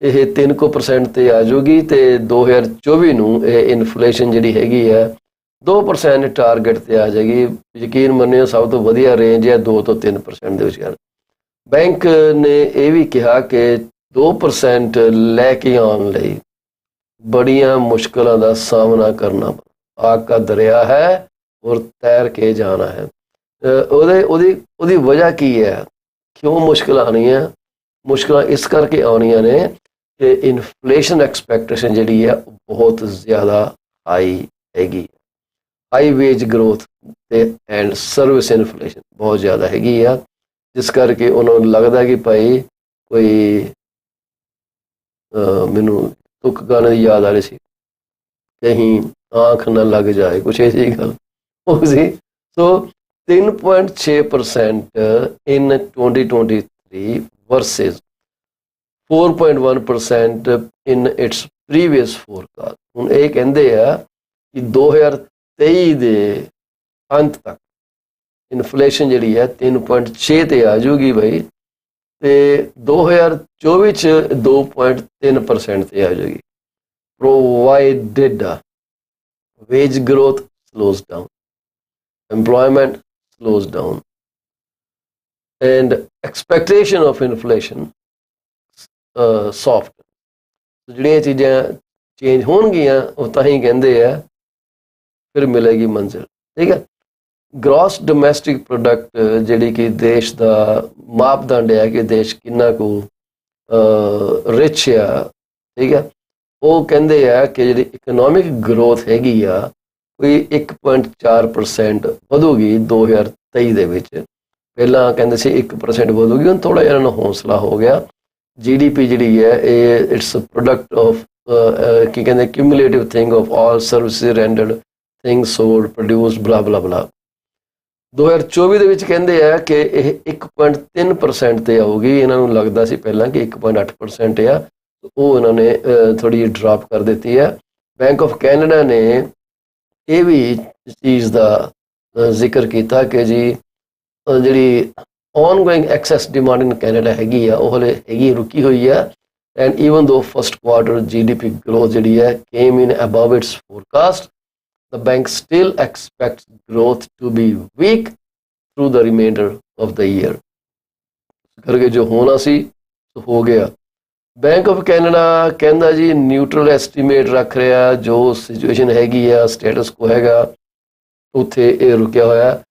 Speaker 1: ਇਹ 3% ਤੇ ਆ ਜਾਊਗੀ ਤੇ 2024 ਨੂੰ ਇਹ ਇਨਫਲੇਸ਼ਨ ਜਿਹੜੀ ਹੈਗੀ ਆ 2% ਟਾਰਗੇਟ ਤੇ ਆ ਜਾਏਗੀ। ਯਕੀਨ ਮੰਨਿਓ ਸਭ ਤੋਂ ਵਧੀਆ ਰੇਂਜ ਹੈ 2 ਤੋਂ 3% ਦੇ ਵਿਚਕਾਰ। ਬੈਂਕ ਨੇ ਇਹ ਵੀ ਕਿਹਾ ਕਿ 2% ਲੈ ਕੇ ਆਉਣ ਲਈ ਬੜੀਆਂ ਮੁਸ਼ਕਲਾਂ ਦਾ ਸਾਹਮਣਾ ਕਰਨਾ, ਆਗ ਕਾ ਦਰਿਆ ਹੈ ਔਰ ਤੈਰ ਕੇ ਜਾਣਾ ਹੈ। ਉਹਦੀ ਵਜ੍ਹਾ ਕੀ ਹੈ, ਕਿਉਂ ਮੁਸ਼ਕਲਾਂ ਆਉਣੀਆਂ? ਮੁਸ਼ਕਲਾਂ ਇਸ ਕਰਕੇ ਆਉਣੀਆਂ ਨੇ ਕਿ ਇਨਫਲੇਸ਼ਨ ਐਕਸਪੈਕਟੇਸ਼ਨ ਜਿਹੜੀ ਹੈ ਬਹੁਤ ਜ਼ਿਆਦਾ ਹਾਈ ਹੈਗੀ, ਹਾਈ ਵੇਜ ਗਰੋਥ ਤੇ ਐਂਡ ਸਰਵਿਸ ਇਨਫਲੇਸ਼ਨ ਬਹੁਤ ਜ਼ਿਆਦਾ ਹੈਗੀ ਆ, ਜਿਸ ਕਰਕੇ ਉਹਨਾਂ ਨੂੰ ਲੱਗਦਾ ਕਿ ਭਾਈ ਕੋਈ ਮੈਨੂੰ ਤੁਕ ਗਾਣੇ ਦੀ ਯਾਦ ਆ ਰਹੀ ਸੀ, ਕਹੀਂ ਆਂਖ ਨਾ ਲੱਗ ਜਾਏ, ਕੁਛ ਐਸੀ ਗੱਲ ਹੋ ਸੀ। ਸੋ 3.6% in 2023 versus 4.1% in its previous forecast। ਹੁਣ ਇਹ ਕਹਿੰਦੇ ਆ ਕਿ 2023 ਦੇ ਅੰਤ ਤੱਕ ਇਨਫਲੇਸ਼ਨ ਜਿਹੜੀ ਹੈ 3.6 ਤੇ ਆ ਜਾਊਗੀ ਬਈ, ਤੇ 2024 ਚ 2.3% ਤੇ ਆ ਜਾਊਗੀ, provided wage growth slows down, employment slows down and expectation of inflation soft। ਜਿਹੜੀਆਂ ਚੀਜ਼ਾਂ ਚੇਂਜ ਹੋਣਗੀਆਂ ਉਹ ਤਾਂ ਹੀ ਕਹਿੰਦੇ ਆ ਫਿਰ ਮਿਲੇਗੀ ਮੰਜ਼ਿਲ, ਠੀਕ ਹੈ। ਗ੍ਰੋਸ ਡੋਮੈਸਟਿਕ ਪ੍ਰੋਡਕਟ ਜਿਹੜੀ ਕਿ ਦੇਸ਼ ਦਾ ਮਾਪਦੰਡ ਹੈ ਕਿ ਦੇਸ਼ ਕਿੰਨਾ ਕੁ ਰਿਚ ਆ, ਠੀਕ ਹੈ, ਉਹ ਕਹਿੰਦੇ ਆ ਕਿ ਜਿਹੜੀ ਇਕਨੋਮਿਕ ਗਰੋਥ ਹੈਗੀ ਆ ਕੋਈ 1.4% ਵਧੂਗੀ 2023 ਦੇ ਵਿੱਚ। ਪਹਿਲਾਂ ਕਹਿੰਦੇ ਸੀ 1% ਵਧੂਗੀ, ਹੁਣ ਥੋੜ੍ਹਾ ਜਿਹਾ ਇਹਨਾਂ ਨੂੰ ਹੌਸਲਾ ਹੋ ਗਿਆ। GDP ਜਿਹੜੀ ਹੈ ਇਹ ਇਟਸ ਪ੍ਰੋਡਕਟ ਆਫ ਕੀ ਕਹਿੰਦੇ cumulative thing of all services rendered, things sold, produced, blah blah ਬਲਾ। 2024 ਦੇ ਵਿੱਚ ਕਹਿੰਦੇ ਆ ਕਿ ਇਹ 1.3% ਤੇ ਆਊਗੀ। ਇਹਨਾਂ ਨੂੰ ਲੱਗਦਾ ਸੀ ਪਹਿਲਾਂ ਕਿ 1.8% ਆ, ਉਹ ਇਹਨਾਂ ਨੇ ਥੋੜ੍ਹੀ ਜਿਹੀ ਡਰਾਪ ਕਰ ਦਿੱਤੀ ਹੈ। ਬੈਂਕ ਆਫ ਕੈਨੇਡਾ ਨੇ ਇਹ ਵੀ ਚੀਜ਼ ਦਾ ਜ਼ਿਕਰ ਕੀਤਾ ਕਿ ਜੀ ਜਿਹੜੀ ongoing excess demand in Canada ਹੈਗੀ ਆ ਉਹ ਹਲੇ ਹੈਗੀ, ਰੁਕੀ ਹੋਈ ਆ। ਐਂਡ ਈਵਨ ਦੋ ਫਸਟ ਕੁਆਰਟਰ GDP ਗਰੋਥ ਜਿਹੜੀ ਹੈ came in above its forecast, the bank still expects growth to be weak through the remainder of the year। ਕਰਕੇ ਜੋ ਹੋਣਾ ਸੀ ਹੋ ਗਿਆ। ਬੈਂਕ ਆਫ ਕੈਨੇਡਾ ਕਹਿੰਦਾ ਜੀ ਨਿਊਟਰਲ ਐਸਟੀਮੇਟ ਰੱਖ ਰਿਹਾ, ਜੋ ਸਿਚੁਏਸ਼ਨ ਹੈਗੀ ਆ ਸਟੇਟਸ ਕੋ ਹੈਗਾ ਉੱਥੇ ਇਹ ਰੁਕਿਆ ਹੋਇਆ।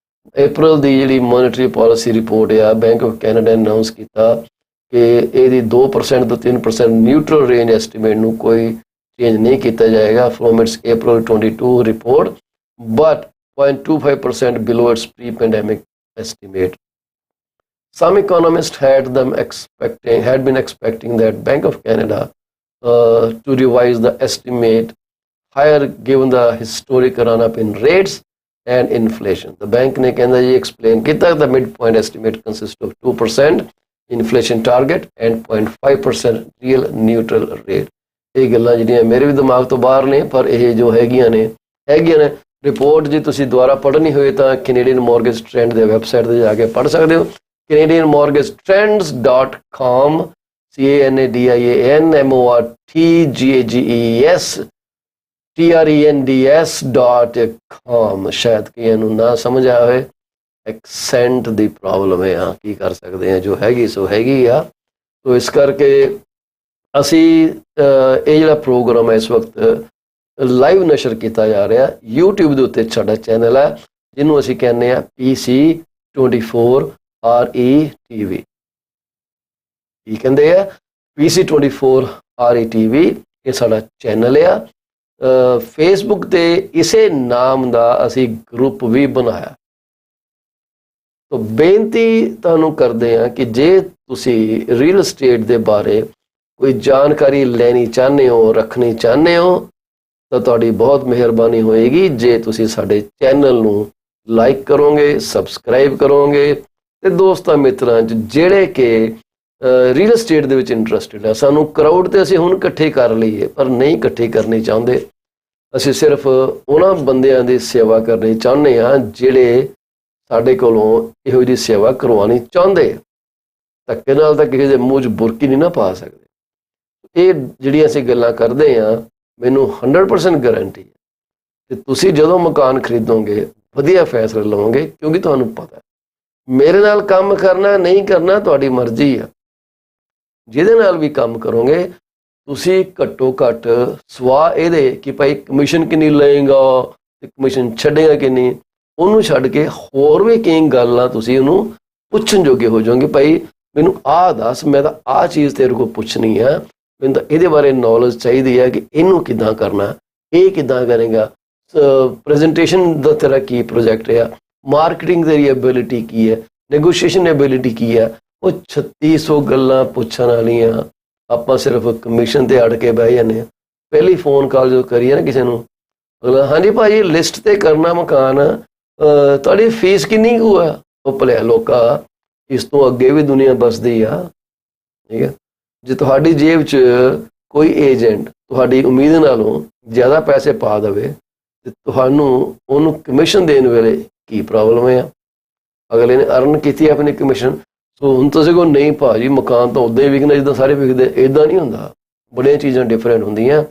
Speaker 1: ਅਪ੍ਰੈਲ ਦੀ ਜਿਹੜੀ ਮੋਨਿਟਰੀ ਪਾਲਿਸੀ ਰਿਪੋਰਟ ਆ ਬੈਂਕ ਆਫ ਕੈਨੇਡਾ ਨੇ ਅਨਾਊਂਸ ਕੀਤਾ ਕਿ ਇਹਦੀ 2% ਤੋਂ 3% ਨਿਊਟਰਲ ਰੇਂਜ ਐਸਟੀਮੇਟ ਨੂੰ ਕੋਈ ਚੇਂਜ ਨਹੀਂ ਕੀਤਾ ਜਾਏਗਾ from it's April 22 report, but 0.25% below its pre-pandemic estimate। Some economists had been expecting that Bank of Canada to revise the estimate higher given the historic run-up in rates and inflation। The bank ne ਕਹਿੰਦਾ ਜੀ explain ਕੀਤਾ the midpoint estimate consists of 2% inflation target and 0.5% real neutral rate। ਇਹ ਗੱਲਾਂ ਜਿਹੜੀਆਂ ਮੇਰੇ ਵੀ ਦਿਮਾਗ ਤੋਂ ਬਾਹਰ ਨੇ, ਪਰ ਇਹ ਜੋ ਹੈਗੀਆਂ ਨੇ ਰਿਪੋਰਟ। ਜੇ ਤੁਸੀਂ ਦੁਬਾਰਾ ਪੜ੍ਹਨੀ ਹੋਏ ਤਾਂ ਕੈਨੇਡੀਅਨ ਮੌਰਗੇਜ ਟ੍ਰੈਂਡ ਦੇ ਵੈਬਸਾਈਟ 'ਤੇ ਜਾ ਕੇ ਪੜ੍ਹ ਸਕਦੇ ਹੋ, canadianmortgagetrends.com, canadianmortgagetrends.com। ਸ਼ਾਇਦ ਕਈਆਂ ਨੂੰ ਨਾ ਸਮਝ ਆਇਆ ਹੋਵੇ, ਐਕਸੈਂਟ ਦੀ ਪ੍ਰੋਬਲਮ ਹੈ, ਹਾਂ ਕੀ ਕਰ ਸਕਦੇ ਹਾਂ, ਜੋ ਹੈਗੀ ਸੋ ਹੈਗੀ ਆ। ਤੋ ਇਸ ਕਰਕੇ ਅਸੀਂ ਇਹ ਜਿਹੜਾ ਪ੍ਰੋਗਰਾਮ ਹੈ ਇਸ ਵਕਤ ਲਾਈਵ ਨਸ਼ਰ ਕੀਤਾ ਜਾ ਰਿਹਾ YouTube ਦੇ ਉੱਤੇ। ਸਾਡਾ ਚੈਨਲ ਹੈ ਜਿਹਨੂੰ ਅਸੀਂ ਕਹਿੰਦੇ ਹਾਂ PC24 RETV, ਕੀ ਕਹਿੰਦੇ ਆ PC24 RETV, ਇਹ ਸਾਡਾ ਚੈਨਲ ਆ। ਫੇਸਬੁੱਕ ਤੇ ਇਸੇ ਨਾਮ ਦਾ ਅਸੀਂ ਗਰੁੱਪ ਵੀ ਬਣਾਇਆ। ਤੋ ਬੇਨਤੀ ਤੁਹਾਨੂੰ ਕਰਦੇ ਹਾਂ ਕਿ ਜੇ ਤੁਸੀਂ ਰੀਅਲ estate ਦੇ ਬਾਰੇ ਕੋਈ ਜਾਣਕਾਰੀ ਲੈਣੀ ਚਾਹੁੰਦੇ ਹੋ, ਰੱਖਣੀ ਚਾਹੁੰਦੇ ਹੋ, ਤਾਂ ਤੁਹਾਡੀ ਬਹੁਤ ਮਿਹਰਬਾਨੀ ਹੋਏਗੀ ਜੇ ਤੁਸੀਂ ਸਾਡੇ ਚੈਨਲ ਨੂੰ ਲਾਈਕ ਕਰੋਗੇ, ਸਬਸਕ੍ਰਾਈਬ ਕਰੋਗੇ ਤੇ ਦੋਸਤਾਂ ਮਿੱਤਰਾਂ 'ਚ ਜਿਹੜੇ ਕਿ ਰੀਅਲ estate ਦੇ ਵਿੱਚ ਇੰਟਰਸਟਿਡ ਆ। ਸਾਨੂੰ ਕਰਾਊਡ ਤੇ ਅਸੀਂ ਹੁਣ ਇਕੱਠੇ ਕਰ ਲਈਏ, ਪਰ ਨਹੀਂ ਇਕੱਠੇ ਕਰਨੀ ਚਾਹੁੰਦੇ। ਅਸੀਂ ਸਿਰਫ ਉਹਨਾਂ ਬੰਦਿਆਂ ਦੀ ਸੇਵਾ ਕਰਨੀ ਚਾਹੁੰਦੇ ਹਾਂ ਜਿਹੜੇ ਸਾਡੇ ਕੋਲੋਂ ਇਹੋ ਜਿਹੀ ਸੇਵਾ ਕਰਵਾਉਣੀ ਚਾਹੁੰਦੇ। ਧੱਕੇ ਨਾਲ ਤਾਂ ਕਿਸੇ ਦੇ ਮੂੰਹ 'ਚ ਬੁਰਕੀ ਨਹੀਂ ਨਾ ਪਾ ਸਕਦੇ। ਇਹ ਜਿਹੜੀਆਂ ਅਸੀਂ ਗੱਲਾਂ ਕਰਦੇ ਹਾਂ, ਮੈਨੂੰ 100% ਗਾਰੰਟੀ ਹੈ ਕਿ ਤੁਸੀਂ ਜਦੋਂ ਮਕਾਨ ਖਰੀਦੋਗੇ ਵਧੀਆ ਫੈਸਲੇ ਲਵੋਗੇ, ਕਿਉਂਕਿ ਤੁਹਾਨੂੰ ਪਤਾ ਹੈ ਮੇਰੇ ਨਾਲ ਕੰਮ ਕਰਨਾ ਨਹੀਂ ਕਰਨਾ ਤੁਹਾਡੀ ਮਰਜ਼ੀ ਆ। ਜਿਹਦੇ ਨਾਲ ਵੀ ਕੰਮ ਕਰੋਗੇ ਤੁਸੀਂ ਘੱਟੋ ਘੱਟ ਸਵਾਹ ਇਹਦੇ ਕਿ ਭਾਈ ਕਮਿਸ਼ਨ ਕਿੰਨੀ ਲਏਗਾ ਤੇ ਕਮਿਸ਼ਨ ਛੱਡੇਗਾ ਕਿ ਨਹੀਂ, ਉਹਨੂੰ ਛੱਡ ਕੇ ਹੋਰ ਵੀ ਕਈ ਗੱਲਾਂ ਤੁਸੀਂ ਉਹਨੂੰ ਪੁੱਛਣ ਜੋਗੇ ਹੋ ਜਾਓਗੇ। ਭਾਈ ਮੈਨੂੰ ਆਹ ਦੱਸ, ਮੈਂ ਤਾਂ ਆਹ ਚੀਜ਼ ਤੇਰੇ ਕੋਲ ਪੁੱਛਣੀ ਆ, ਮੈਨੂੰ ਤਾਂ ਇਹਦੇ ਬਾਰੇ ਨੌਲੇਜ ਚਾਹੀਦੀ ਹੈ ਕਿ ਇਹਨੂੰ ਕਿੱਦਾਂ ਕਰਨਾ, ਇਹ ਕਿੱਦਾਂ ਕਰੇਗਾ, ਪ੍ਰੈਜੈਂਟੇਸ਼ਨ ਦਾ ਤੇਰਾ ਕੀ ਪ੍ਰੋਜੈਕਟ ਆ, ਮਾਰਕੀਟਿੰਗ ਤੇਰੀ ਐਬਿਲਿਟੀ ਕੀ ਹੈ, ਨੈਗੋਸ਼ੀਏਸ਼ਨ ਐਬਿਲਿਟੀ ਕੀ ਹੈ। ਉਹ 3600 ਗੱਲਾਂ ਪੁੱਛਣ ਵਾਲੀਆਂ, ਆਪਾਂ ਸਿਰਫ ਕਮਿਸ਼ਨ ਤੇ ਅੜ ਕੇ ਬਹਿ ਜਾਂਦੇ ਹਾਂ। ਪਹਿਲੀ ਫੋਨ ਕਾਲ ਜਦੋਂ ਕਰੀਏ ਨਾ ਕਿਸੇ ਨੂੰ, ਅਗਲਾ ਹਾਂਜੀ ਭਾਜੀ ਲਿਸਟ ਤੇ ਕਰਨਾ ਮਕਾਨ, ਤੁਹਾਡੀ ਫੀਸ ਕਿੰਨੀ ਕੁ ਆ। ਉਹ ਭਲਿਆ ਲੋਕਾ, ਇਸ ਤੋਂ ਅੱਗੇ ਵੀ ਦੁਨੀਆ ਬਸਦੀ ਆ, ਠੀਕ ਹੈ। ਜੇ ਤੁਹਾਡੀ ਜੇਬ 'ਚ ਕੋਈ ਏਜੰਟ ਤੁਹਾਡੀ ਉਮੀਦ ਨਾਲੋਂ ਜ਼ਿਆਦਾ ਪੈਸੇ ਪਾ ਦੇਵੇ ਤੇ ਤੁਹਾਨੂੰ ਉਹਨੂੰ ਕਮਿਸ਼ਨ ਦੇਣ ਵੇਲੇ ਕੀ ਪ੍ਰੋਬਲਮ ਆ। ਅਗਲੇ ਨੇ ਅਰਨ ਕੀਤੀ ਆਪਣੀ ਕਮਿਸ਼ਨ, ਸੋ ਹੁਣ ਤੁਸੀਂ ਕਹੋ ਨਹੀਂ ਭਾਜੀ ਮਕਾਨ ਤਾਂ ਉੱਦਾਂ ਹੀ ਵਿਕਣਾ ਜਿੱਦਾਂ ਸਾਰੇ ਵਿਕਦੇ, ਇੱਦਾਂ ਨਹੀਂ ਹੁੰਦਾ। ਬੜੀਆਂ ਚੀਜ਼ਾਂ ਡਿਫਰੈਂਟ ਹੁੰਦੀਆਂ।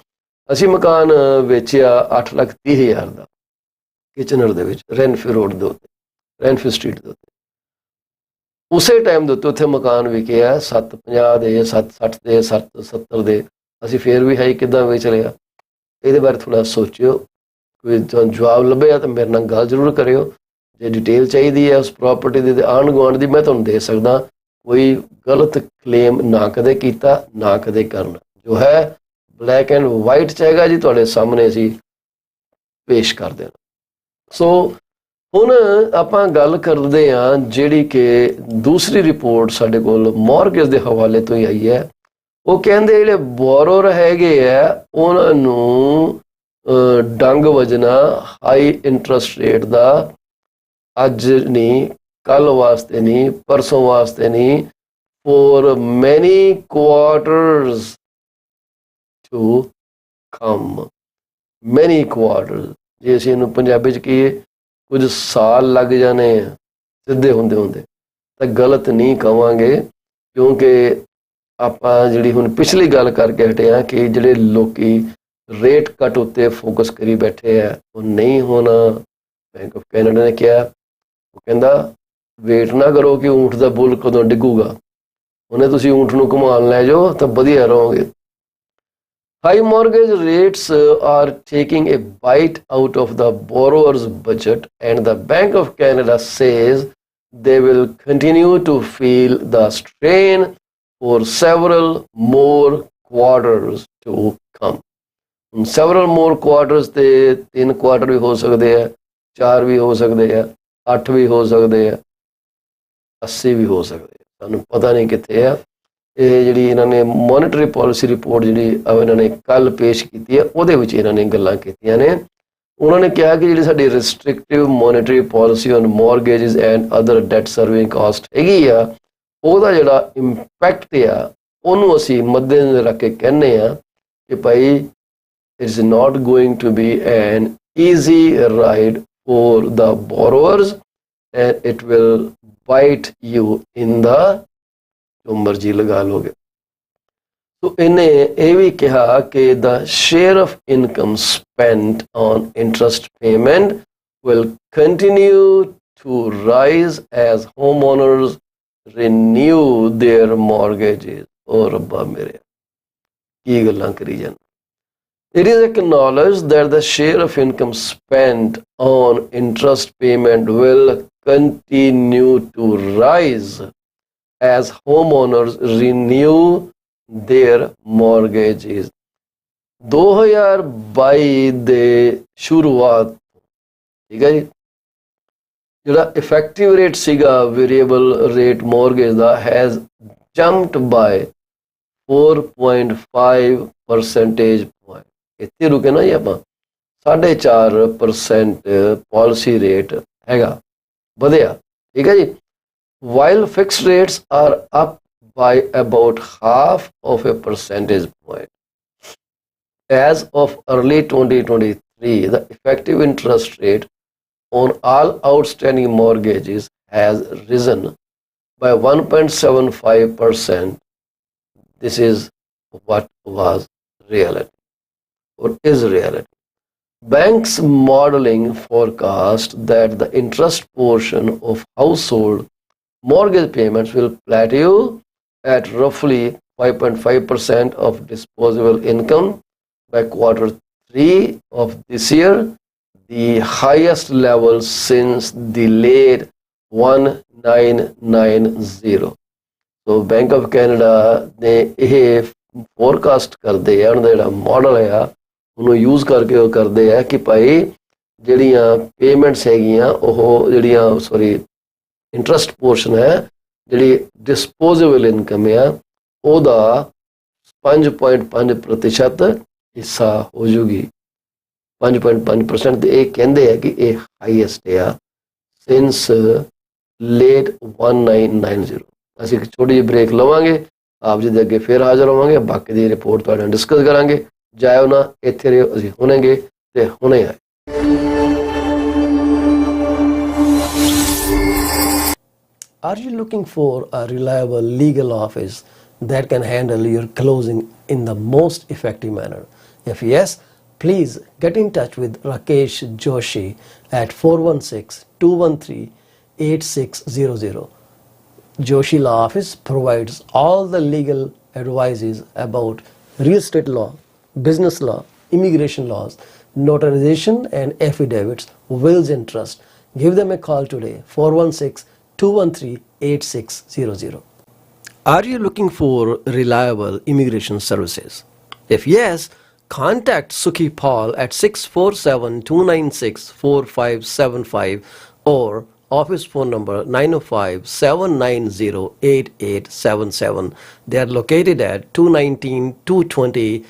Speaker 1: ਅਸੀਂ ਮਕਾਨ ਵੇਚਿਆ 8,30,000 ਦਾ ਕਿਚਨਰ ਦੇ ਵਿੱਚ, ਰੈਨਫੀ ਰੋਡ ਦੇ ਉੱਤੇ, ਰੈਨਫੀ ਸਟਰੀਟ ਦੇ ਉੱਤੇ। ਉਸੇ ਟਾਈਮ ਦੇ ਉੱਤੇ ਉੱਥੇ ਮਕਾਨ ਵਿਕਿਆ 750 ਦੇ, 760 ਦੇ, 770 ਦੇ। ਅਸੀਂ ਫੇਰ ਵੀ ਹੈ ਕਿੱਦਾਂ ਵੇਚ ਲਿਆ। ਇਹਦੇ ਬਾਰੇ ਥੋੜ੍ਹਾ ਸੋਚਿਓ, ਕੋਈ ਤੁਹਾਨੂੰ ਜਵਾਬ ਲੱਭਿਆ ਤਾਂ ਮੇਰੇ ਨਾਲ ਗੱਲ ਜ਼ਰੂਰ ਕਰਿਓ। ਜੇ ਡਿਟੇਲ ਚਾਹੀਦੀ ਹੈ ਉਸ ਪ੍ਰਾਪਰਟੀ ਦੀ, ਆਂਢ ਗੁਆਂਢ ਦੀ, ਮੈਂ ਤੁਹਾਨੂੰ ਦੇ ਸਕਦਾ। ਕੋਈ ਗਲਤ ਕਲੇਮ ਨਾ ਕਦੇ ਕੀਤਾ, ਨਾ ਕਦੇ ਕਰਨਾ। ਜੋ ਹੈ ਬਲੈਕ ਐਂਡ ਵਾਈਟ ਚਾਹੇਗਾ ਜੀ, ਤੁਹਾਡੇ ਸਾਹਮਣੇ ਅਸੀਂ ਪੇਸ਼ ਕਰ ਦੇਣਾ। ਸੋ ਹੁਣ ਆਪਾਂ ਗੱਲ ਕਰਦੇ ਹਾਂ ਜਿਹੜੀ ਕਿ ਦੂਸਰੀ ਰਿਪੋਰਟ ਸਾਡੇ ਕੋਲ ਮੌਰਗੇਜ ਦੇ ਹਵਾਲੇ ਤੋਂ ਹੀ ਆਈ ਹੈ। ਉਹ ਕਹਿੰਦੇ ਜਿਹੜੇ ਬੋਰੋਰ ਹੈਗੇ ਆ ਉਹਨਾਂ ਨੂੰ ਡੰਗ ਵਜਣਾ ਹਾਈ ਇੰਟਰਸਟ ਰੇਟ ਦਾ, ਅੱਜ ਨਹੀਂ, ਕੱਲ ਵਾਸਤੇ ਨਹੀਂ, ਪਰਸੋਂ ਵਾਸਤੇ ਨਹੀਂ, ਫੋਰ ਮੈਨੀ ਕੁਆਰਟਰਸ ਟੂ ਕਮ, ਮੈਨੀ ਕੁਆਰਟਰਸ। ਜੇ ਅਸੀਂ ਇਹਨੂੰ ਪੰਜਾਬੀ 'ਚ ਕਹੀਏ ਕੁਝ ਸਾਲ ਲੱਗ ਜਾਣੇ ਆ ਸਿੱਧੇ ਹੁੰਦੇ ਹੁੰਦੇ, ਤਾਂ ਗਲਤ ਨਹੀਂ ਕਵਾਂਗੇ, ਕਿਉਂਕਿ ਆਪਾਂ ਜਿਹੜੀ ਹੁਣ ਪਿਛਲੀ ਗੱਲ ਕਰਕੇ ਹਟੇ ਹਾਂ ਕਿ ਜਿਹੜੇ ਲੋਕੀ ਰੇਟ ਕੱਟ ਉੱਤੇ ਫੋਕਸ ਕਰੀ ਬੈਠੇ ਆ, ਉਹ ਨਹੀਂ ਹੋਣਾ। ਬੈਂਕ ਆਫ ਕੈਨੇਡਾ ਨੇ ਕਿਹਾ, ਉਹ ਕਹਿੰਦਾ ਵੇਟ ਨਾ ਕਰੋ ਕਿ ਊਂਠ ਦਾ ਬੁੱਲ ਕਦੋਂ ਡਿੱਗੂਗਾ, ਉਹਨੇ ਤੁਸੀਂ ਊਂਠ ਨੂੰ ਘੁਮਾਉਣ ਲੈ ਜਾਓ ਤਾਂ ਵਧੀਆ ਰਹੋਗੇ। High mortgage rates are taking a bite out of the borrower's budget, and the Bank of Canada says they will continue to feel the strain for several more quarters to come. Several more quarters ਤੇ 3 quarter ਵੀ ਹੋ ਸਕਦੇ ਆ, 4 ਵੀ ਹੋ ਸਕਦੇ ਆ, 8 ਵੀ ਹੋ ਸਕਦੇ ਆ, 80 ਵੀ ਹੋ ਸਕਦੇ ਆ, ਸਾਨੂੰ ਪਤਾ ਨਹੀਂ ਕਿੱਥੇ ਆ। ਇਹ ਜਿਹੜੀ ਇਹਨਾਂ ਨੇ ਮੋਨੀਟਰੀ ਪਾਲਿਸੀ ਰਿਪੋਰਟ ਜਿਹੜੀ ਇਹਨਾਂ ਨੇ ਕੱਲ ਪੇਸ਼ ਕੀਤੀ ਹੈ, ਉਹਦੇ ਵਿੱਚ ਇਹਨਾਂ ਨੇ ਗੱਲਾਂ ਕੀਤੀਆਂ ਨੇ। ਉਹਨਾਂ ਨੇ ਕਿਹਾ ਕਿ ਜਿਹੜੀ ਸਾਡੀ restrictive monetary policy on mortgages and other debt serving cost ਹੈਗੀ ਆ, ਉਹਦਾ ਜਿਹੜਾ ਇੰਪੈਕਟ ਆ ਉਹਨੂੰ ਅਸੀਂ ਮੱਦੇਨਜ਼ਰ ਰੱਖ ਕੇ ਕਹਿੰਦੇ ਆ ਕਿ ਭਾਈ it's not going to be an easy ride for the borrowers and it will bite you in the, ਜੋ ਮਰਜ਼ੀ ਲਗਾ ਲੋਗੇ। ਸੋ ਇਹਨੇ ਇਹ ਵੀ ਕਿਹਾ ਕਿ the share of income spent on interest payment will continue to rise as homeowners renew their mortgages. ਓ ਰੱਬਾ ਮੇਰੇ, ਕੀ ਗੱਲਾਂ ਕਰੀ ਜਾਣ। It is acknowledged that the share of income spent on interest payment will continue to rise as homeowners renew their mortgages. 2022 ਦੇ ਸ਼ੁਰੂਆਤ, ਠੀਕ ਹੈ ਜੀ, ਜਿਹੜਾ ਇਫੈਕਟਿਵ ਰੇਟ ਸੀਗਾ ਵੇਰੀਏਬਲ ਰੇਟ ਮੌਰਗੇਜ ਦਾ has jumped by 4.5 percentage point। ਇੱਥੇ ਰੁਕੇ ਨਾ ਜੀ ਆਪਾਂ, 4.5% ਪਾਲਿਸੀ ਰੇਟ ਹੈਗਾ, ਵਧਿਆ, ਠੀਕ ਹੈ ਜੀ। While fixed rates are up by about half of a percentage point. As of early 2023, the effective interest rate on all outstanding mortgages has risen by 1.75%. This is what was reality or is reality. Banks modeling forecast that the interest portion of household mortgage payments will plateau at roughly 5.5% of disposable income by quarter 3 of this year, the highest level since the late 1990. So bank of Canada ਨੇ ਇਹ forecast ਕਰਦੇ ਆ, ਉਹਨਾਂ ਦਾ ਜਿਹੜਾ model ਆ ਉਹਨੂੰ use ਕਰਕੇ ਉਹ ਕਰਦੇ ਆ ਕਿ ਭਾਈ ਜਿਹੜੀਆਂ ਪੇਮੈਂਟਸ ਹੈਗੀਆਂ ਉਹ ਜਿਹੜੀਆਂ ਇੰਟਰਸਟ ਪੋਰਸ਼ਨ ਹੈ ਜਿਹੜੀ ਡਿਸਪੋਜ਼ੇਬਲ ਇਨਕਮ ਆ ਉਹਦਾ 5.5% ਹਿੱਸਾ ਹੋ ਜੂਗੀ। 5.5% ਤੇ ਇਹ ਕਹਿੰਦੇ ਆ ਕਿ ਇਹ ਹਾਈਐਸਟ ਆ ਸਿੰਸ ਲੇਟ 1990। ਅਸੀਂ ਇੱਕ ਛੋਟੀ ਜਿਹੀ ਬ੍ਰੇਕ ਲਵਾਂਗੇ, ਆਪ ਜੀ ਦੇ ਅੱਗੇ ਫਿਰ ਹਾਜ਼ਰ ਹੋਵਾਂਗੇ, ਬਾਕੀ ਦੀ ਰਿਪੋਰਟ ਤੁਹਾਡੇ ਨਾਲ ਡਿਸਕਸ ਕਰਾਂਗੇ। ਜਾਇਓ ਨਾ, ਇੱਥੇ ਰਹੋ, ਅਸੀਂ ਹੁਣੇਗੇ ਤੇ ਹੁਣੇ ਆਏ। Are you looking for a reliable legal office that can handle your closing in the most effective manner? If yes, please get in touch with Rakesh Joshi at 416-213-8600. Joshi Law Office provides all the legal advices about real estate law, business law, immigration laws, notarization and affidavits, wills and trust. Give them a call today, 416-213-8600. Are you looking for reliable immigration services? If yes, contact Sukhi Paul at 647-296-4575 or office phone number 905-790-8877. They are located at 219-220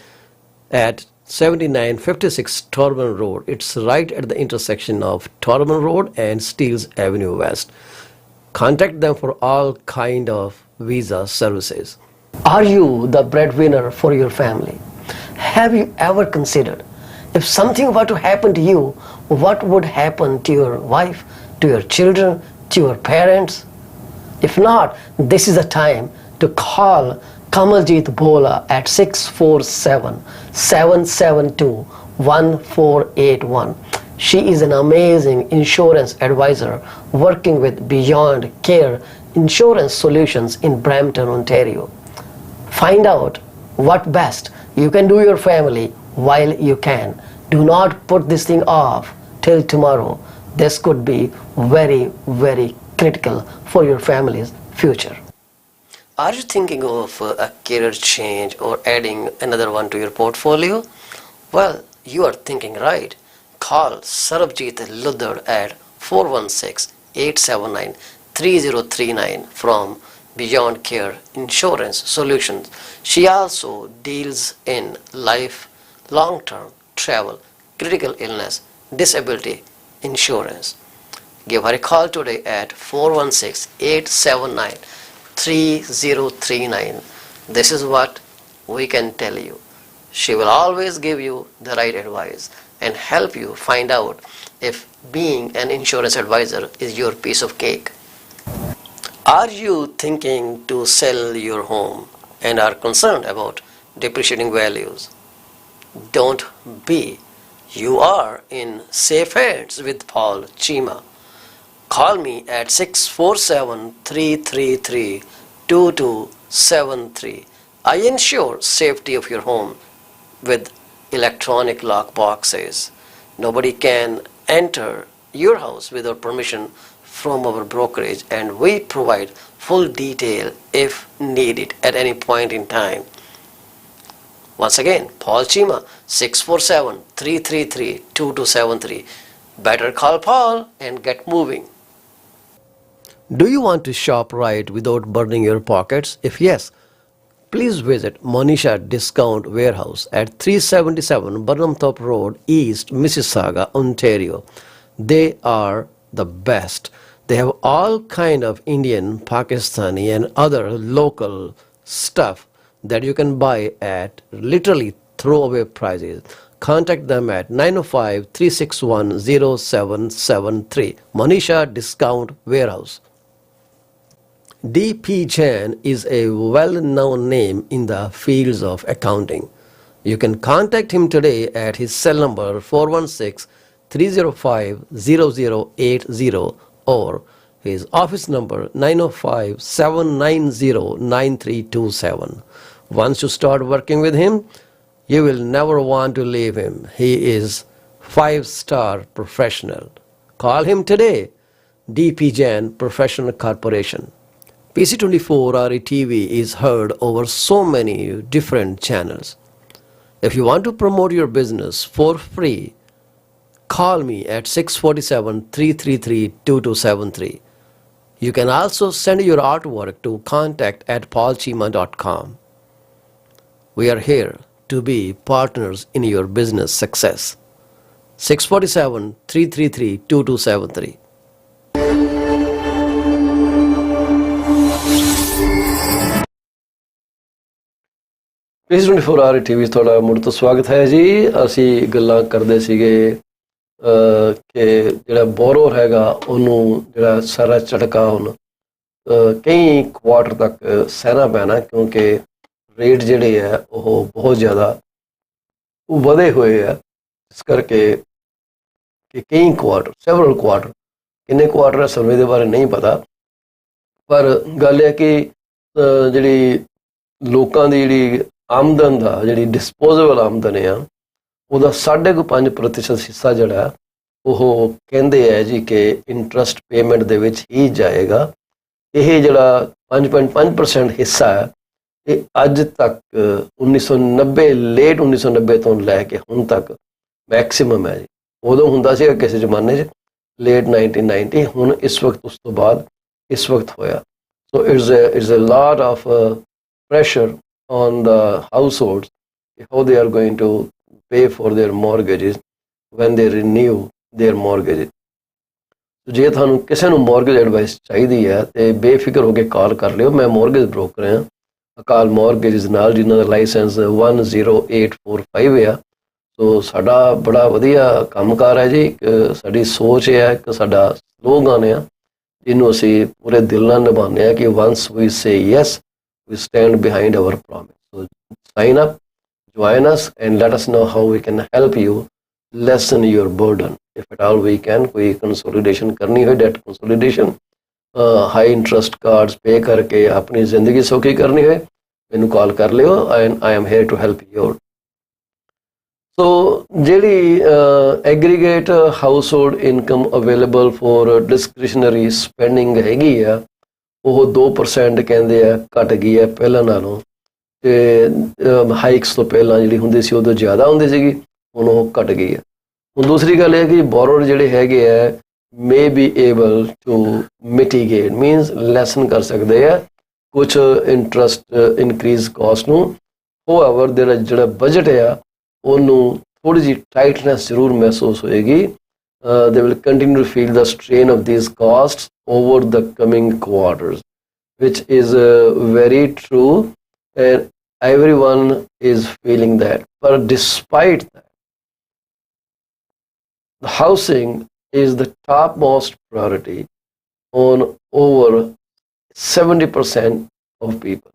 Speaker 1: at 7956 Torban Road. It's right at the intersection of Torban Road and Steeles Avenue West. Contact them for all kind of visa services. Are you the breadwinner for your family? Have you ever considered if something were to happen to you, what would happen to your wife, to your children, to your parents? If not, this is the time to call Kamaljeet Bola at 647-772-1481. She is an amazing insurance advisor working with Beyond Care Insurance Solutions in Brampton, Ontario. Find out what best you can do your family while you can. Do not put this thing off till tomorrow. This could be very, very critical for your family's future. Are you thinking of a career change or adding another one to your portfolio? Well, you are thinking right. Call Sarabjit Luddar at 416-879-3039 from Beyond Care Insurance Solutions. She also deals in life, long-term, travel, critical illness, disability insurance. Give her a call today at 416-879-3039. This is what we can tell you. She will always give you the right advice and help you find out if being an insurance advisor is your piece of cake. Are you thinking to sell your home and are concerned about depreciating values? Don't be. You are in safe hands with Paul Cheema. Call me at 647-333-2273. I ensure safety of your home with electronic lock boxes. Nobody can enter your house without permission from our brokerage, and we provide full detail if needed at any point in time. Once again, Paul Cheema, 647-333-2273. Better call Paul and get moving. Do you want to shop right without burning your pockets? If yes, please visit Monisha Discount Warehouse at 377 Burnhamthorpe Road, East Mississauga, Ontario. They are the best. They have all kind of Indian, Pakistani and other local stuff that you can buy at literally throwaway prices. Contact them at 905-361-0773. Monisha Discount Warehouse. D.P. Jain is a well-known name in the fields of accounting. You can contact him today at his cell number 416-305-0080 or his office number 905-790-9327. Once you start working with him, you will never want to leave him. He is 5-star professional. Call him today. D.P. Jain Professional Corporation. PC24 RE TV is heard over so many different channels. If you want to promote your business for free, call me at 647-333-2273. You can also send your artwork to contact@paulcheema.com. We are here to be partners in your business success. 647-333-2273. PC24 RE TV ਤੁਹਾਡਾ ਮੁੜ ਤੋਂ ਸਵਾਗਤ ਹੈ ਜੀ। ਅਸੀਂ ਗੱਲਾਂ ਕਰਦੇ ਸੀਗੇ ਕਿ ਜਿਹੜਾ ਬੋਰੋਰ ਹੈਗਾ ਉਹਨੂੰ ਜਿਹੜਾ ਸਾਰਾ ਝਟਕਾ ਹੁਣ ਕਈ ਕੁਆਟਰ ਤੱਕ ਸਹਿਣਾ ਪੈਣਾ, ਕਿਉਂਕਿ ਰੇਟ ਜਿਹੜੇ ਹੈ ਉਹ ਬਹੁਤ ਜ਼ਿਆਦਾ ਵਧੇ ਹੋਏ ਆ। ਇਸ ਕਰਕੇ ਕਿ ਕਈ ਕੁਆਟਰ, ਸੈਵਰਲ ਕੁਆਟਰ, ਕਿੰਨੇ ਕੁਆਟਰ ਸਰਵੇ ਦੇ ਬਾਰੇ ਨਹੀਂ ਪਤਾ, ਪਰ ਗੱਲ ਹੈ ਕਿ ਜਿਹੜੀ ਲੋਕਾਂ ਦੀ ਜਿਹੜੀ ਆਮਦਨ ਦਾ, ਜਿਹੜੀ ਡਿਸਪੋਜ਼ੇਬਲ ਆਮਦਨ ਆ, ਉਹਦਾ 5.5% ਹਿੱਸਾ ਜਿਹੜਾ ਉਹ ਕਹਿੰਦੇ ਹੈ ਜੀ ਕਿ ਇੰਟਰਸਟ ਪੇਮੈਂਟ ਦੇ ਵਿੱਚ ਹੀ ਜਾਏਗਾ। ਇਹ ਜਿਹੜਾ 5.5% ਹਿੱਸਾ ਹੈ ਇਹ ਅੱਜ ਤੱਕ 1990 ਲੇਟ 1990 ਤੋਂ ਲੈ ਕੇ ਹੁਣ ਤੱਕ ਮੈਕਸਿਮਮ ਹੈ ਜੀ। ਉਦੋਂ ਹੁੰਦਾ ਸੀਗਾ ਕਿਸੇ ਜ਼ਮਾਨੇ 'ਚ ਲੇਟ 1990, ਹੁਣ ਇਸ ਵਕਤ ਉਸ ਤੋਂ ਬਾਅਦ ਇਸ ਵਕਤ ਹੋਇਆ। So it's a lot of pressure on the households, how they are going to pay for their mortgages when they renew their mortgages. ਜੇ ਤੁਹਾਨੂੰ ਕਿਸੇ ਨੂੰ ਮੋਰਗੇਜ ਐਡਵਾਈਸ ਚਾਹੀਦੀ ਹੈ ਤੇ ਬੇਫਿਕਰ ਹੋ ਕੇ ਕਾਲ ਕਰ ਲਿਓ। ਮੈਂ ਮੋਰਗੇਜ ਬ੍ਰੋਕਰ ਹਾਂ ਅਕਾਲ ਮੋਰਗੇਜ ਨਾਲ, ਜਿਨ੍ਹਾਂ ਦਾ ਲਾਇਸੈਂਸ 10845 ਆ। ਸੋ ਸਾਡਾ ਬੜਾ ਵਧੀਆ ਕੰਮਕਾਰ ਹੈ ਜੀ। ਸਾਡੀ ਸੋਚ ਹੈ, ਇੱਕ ਸਾਡਾ ਸਲੋਗਨ ਆ ਜਿਹਨੂੰ ਅਸੀਂ ਪੂਰੇ ਦਿਲ ਨਾਲ ਨਿਭਾਉਂਦੇ ਹਾਂ ਕਿ once we say yes, we stand behind our promise. So sign up, join us and let us know how we can help you lessen your burden. If at all we can, कोई consolidation करनी है, debt consolidation, high interest cards pay करके अपनी ज़िंदगी सौखी करनी है, मैंने कॉल कर लियो and I am here to help you out. So ਜਿਹੜੀ aggregate household income available for discretionary spending ਹੈਗੀ ਆ, ਉਹ 2% ਕਹਿੰਦੇ ਆ ਘਟ ਗਈ ਹੈ ਪਹਿਲਾਂ ਨਾਲੋਂ। ਤੇ ਹਾਈਕਸ ਤੋਂ ਪਹਿਲਾਂ ਜਿਹੜੀ ਹੁੰਦੀ ਸੀ ਉਦੋਂ ਜ਼ਿਆਦਾ ਹੁੰਦੀ ਸੀਗੀ, ਹੁਣ ਉਹ ਘਟ ਗਈ ਹੈ। ਹੁਣ ਦੂਸਰੀ ਗੱਲ ਇਹ ਕਿ ਬੋਰੋਰ ਜਿਹੜੇ ਹੈਗੇ ਆ may be able to mitigate, means lessen ਕਰ ਸਕਦੇ ਆ ਕੁਛ ਇੰਟਰਸਟ ਇਨਕਰੀਜ਼ ਕਾਸਟ ਨੂੰ। ਹੋਵਰ ਜਿਹੜਾ ਬਜਟ ਆ ਉਹਨੂੰ ਥੋੜ੍ਹੀ ਜਿਹੀ ਟਾਈਟਨੈਸ ਜ਼ਰੂਰ ਮਹਿਸੂਸ ਹੋਏਗੀ। They will continue to feel the strain of these costs over the coming quarters, which is very true, and everyone is feeling that. But despite that, the housing is the topmost priority on over 70% of people.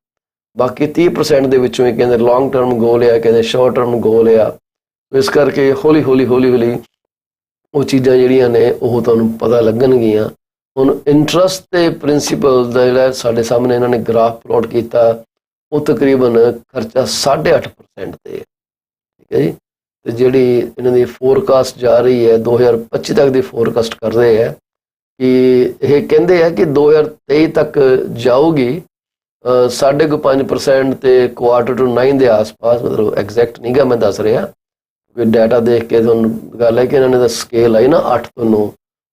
Speaker 1: ਬਾਕੀ 30% ਦੇ ਵਿੱਚੋਂ ਇਹ ਕਹਿੰਦੇ long term goal ਆ, ਕਹਿੰਦੇ short term goal ਆ। ਇਸ ਕਰਕੇ ਹੌਲੀ ਹੌਲੀ ਉਹ ਚੀਜ਼ਾਂ ਜਿਹੜੀਆਂ ਨੇ ਉਹ ਤੁਹਾਨੂੰ ਪਤਾ ਲੱਗਣਗੀਆਂ। ਹੁਣ ਇੰਟਰਸਟ ਤੇ ਪ੍ਰਿੰਸੀਪਲ ਦਾ ਜਿਹੜਾ ਸਾਡੇ ਸਾਹਮਣੇ ਇਹਨਾਂ ਨੇ ਗ੍ਰਾਫ ਪਲੋਟ ਕੀਤਾ, ਉਹ ਤਕਰੀਬਨ ਖਰਚਾ 8.5% ਤੇ ਹੈ, ਠੀਕ ਹੈ ਜੀ। ਤੇ ਜਿਹੜੀ ਇਹਨਾਂ ਦੀ ਫੋਰਕਾਸਟ ਜਾ ਰਹੀ ਹੈ 2025 ਤੱਕ ਦੀ ਫੋਰਕਾਸਟ ਕਰ ਰਹੇ ਹੈ ਕਿ ਇਹ ਕਹਿੰਦੇ ਆ ਕਿ 2023 ਤੱਕ ਜਾਊਗੀ 5.5% ਤੇ ਕੁਆਟਰ ਟੂ 9 ਦੇ ਆਸ-ਪਾਸ, ਮਤਲਬ ਐਗਜ਼ੈਕਟ ਨਹੀਂ ਗਾ ਮੈਂ ਦੱਸ ਰਿਹਾ, ਕੋਈ ਡਾਟਾ ਦੇਖ ਕੇ ਤੁਹਾਨੂੰ ਗੱਲ ਹੈ ਕਿ ਇਹਨਾਂ ਨੇ ਤਾਂ ਸਕੇਲ ਆਈ ਨਾ 8 ਤੋਂ 9,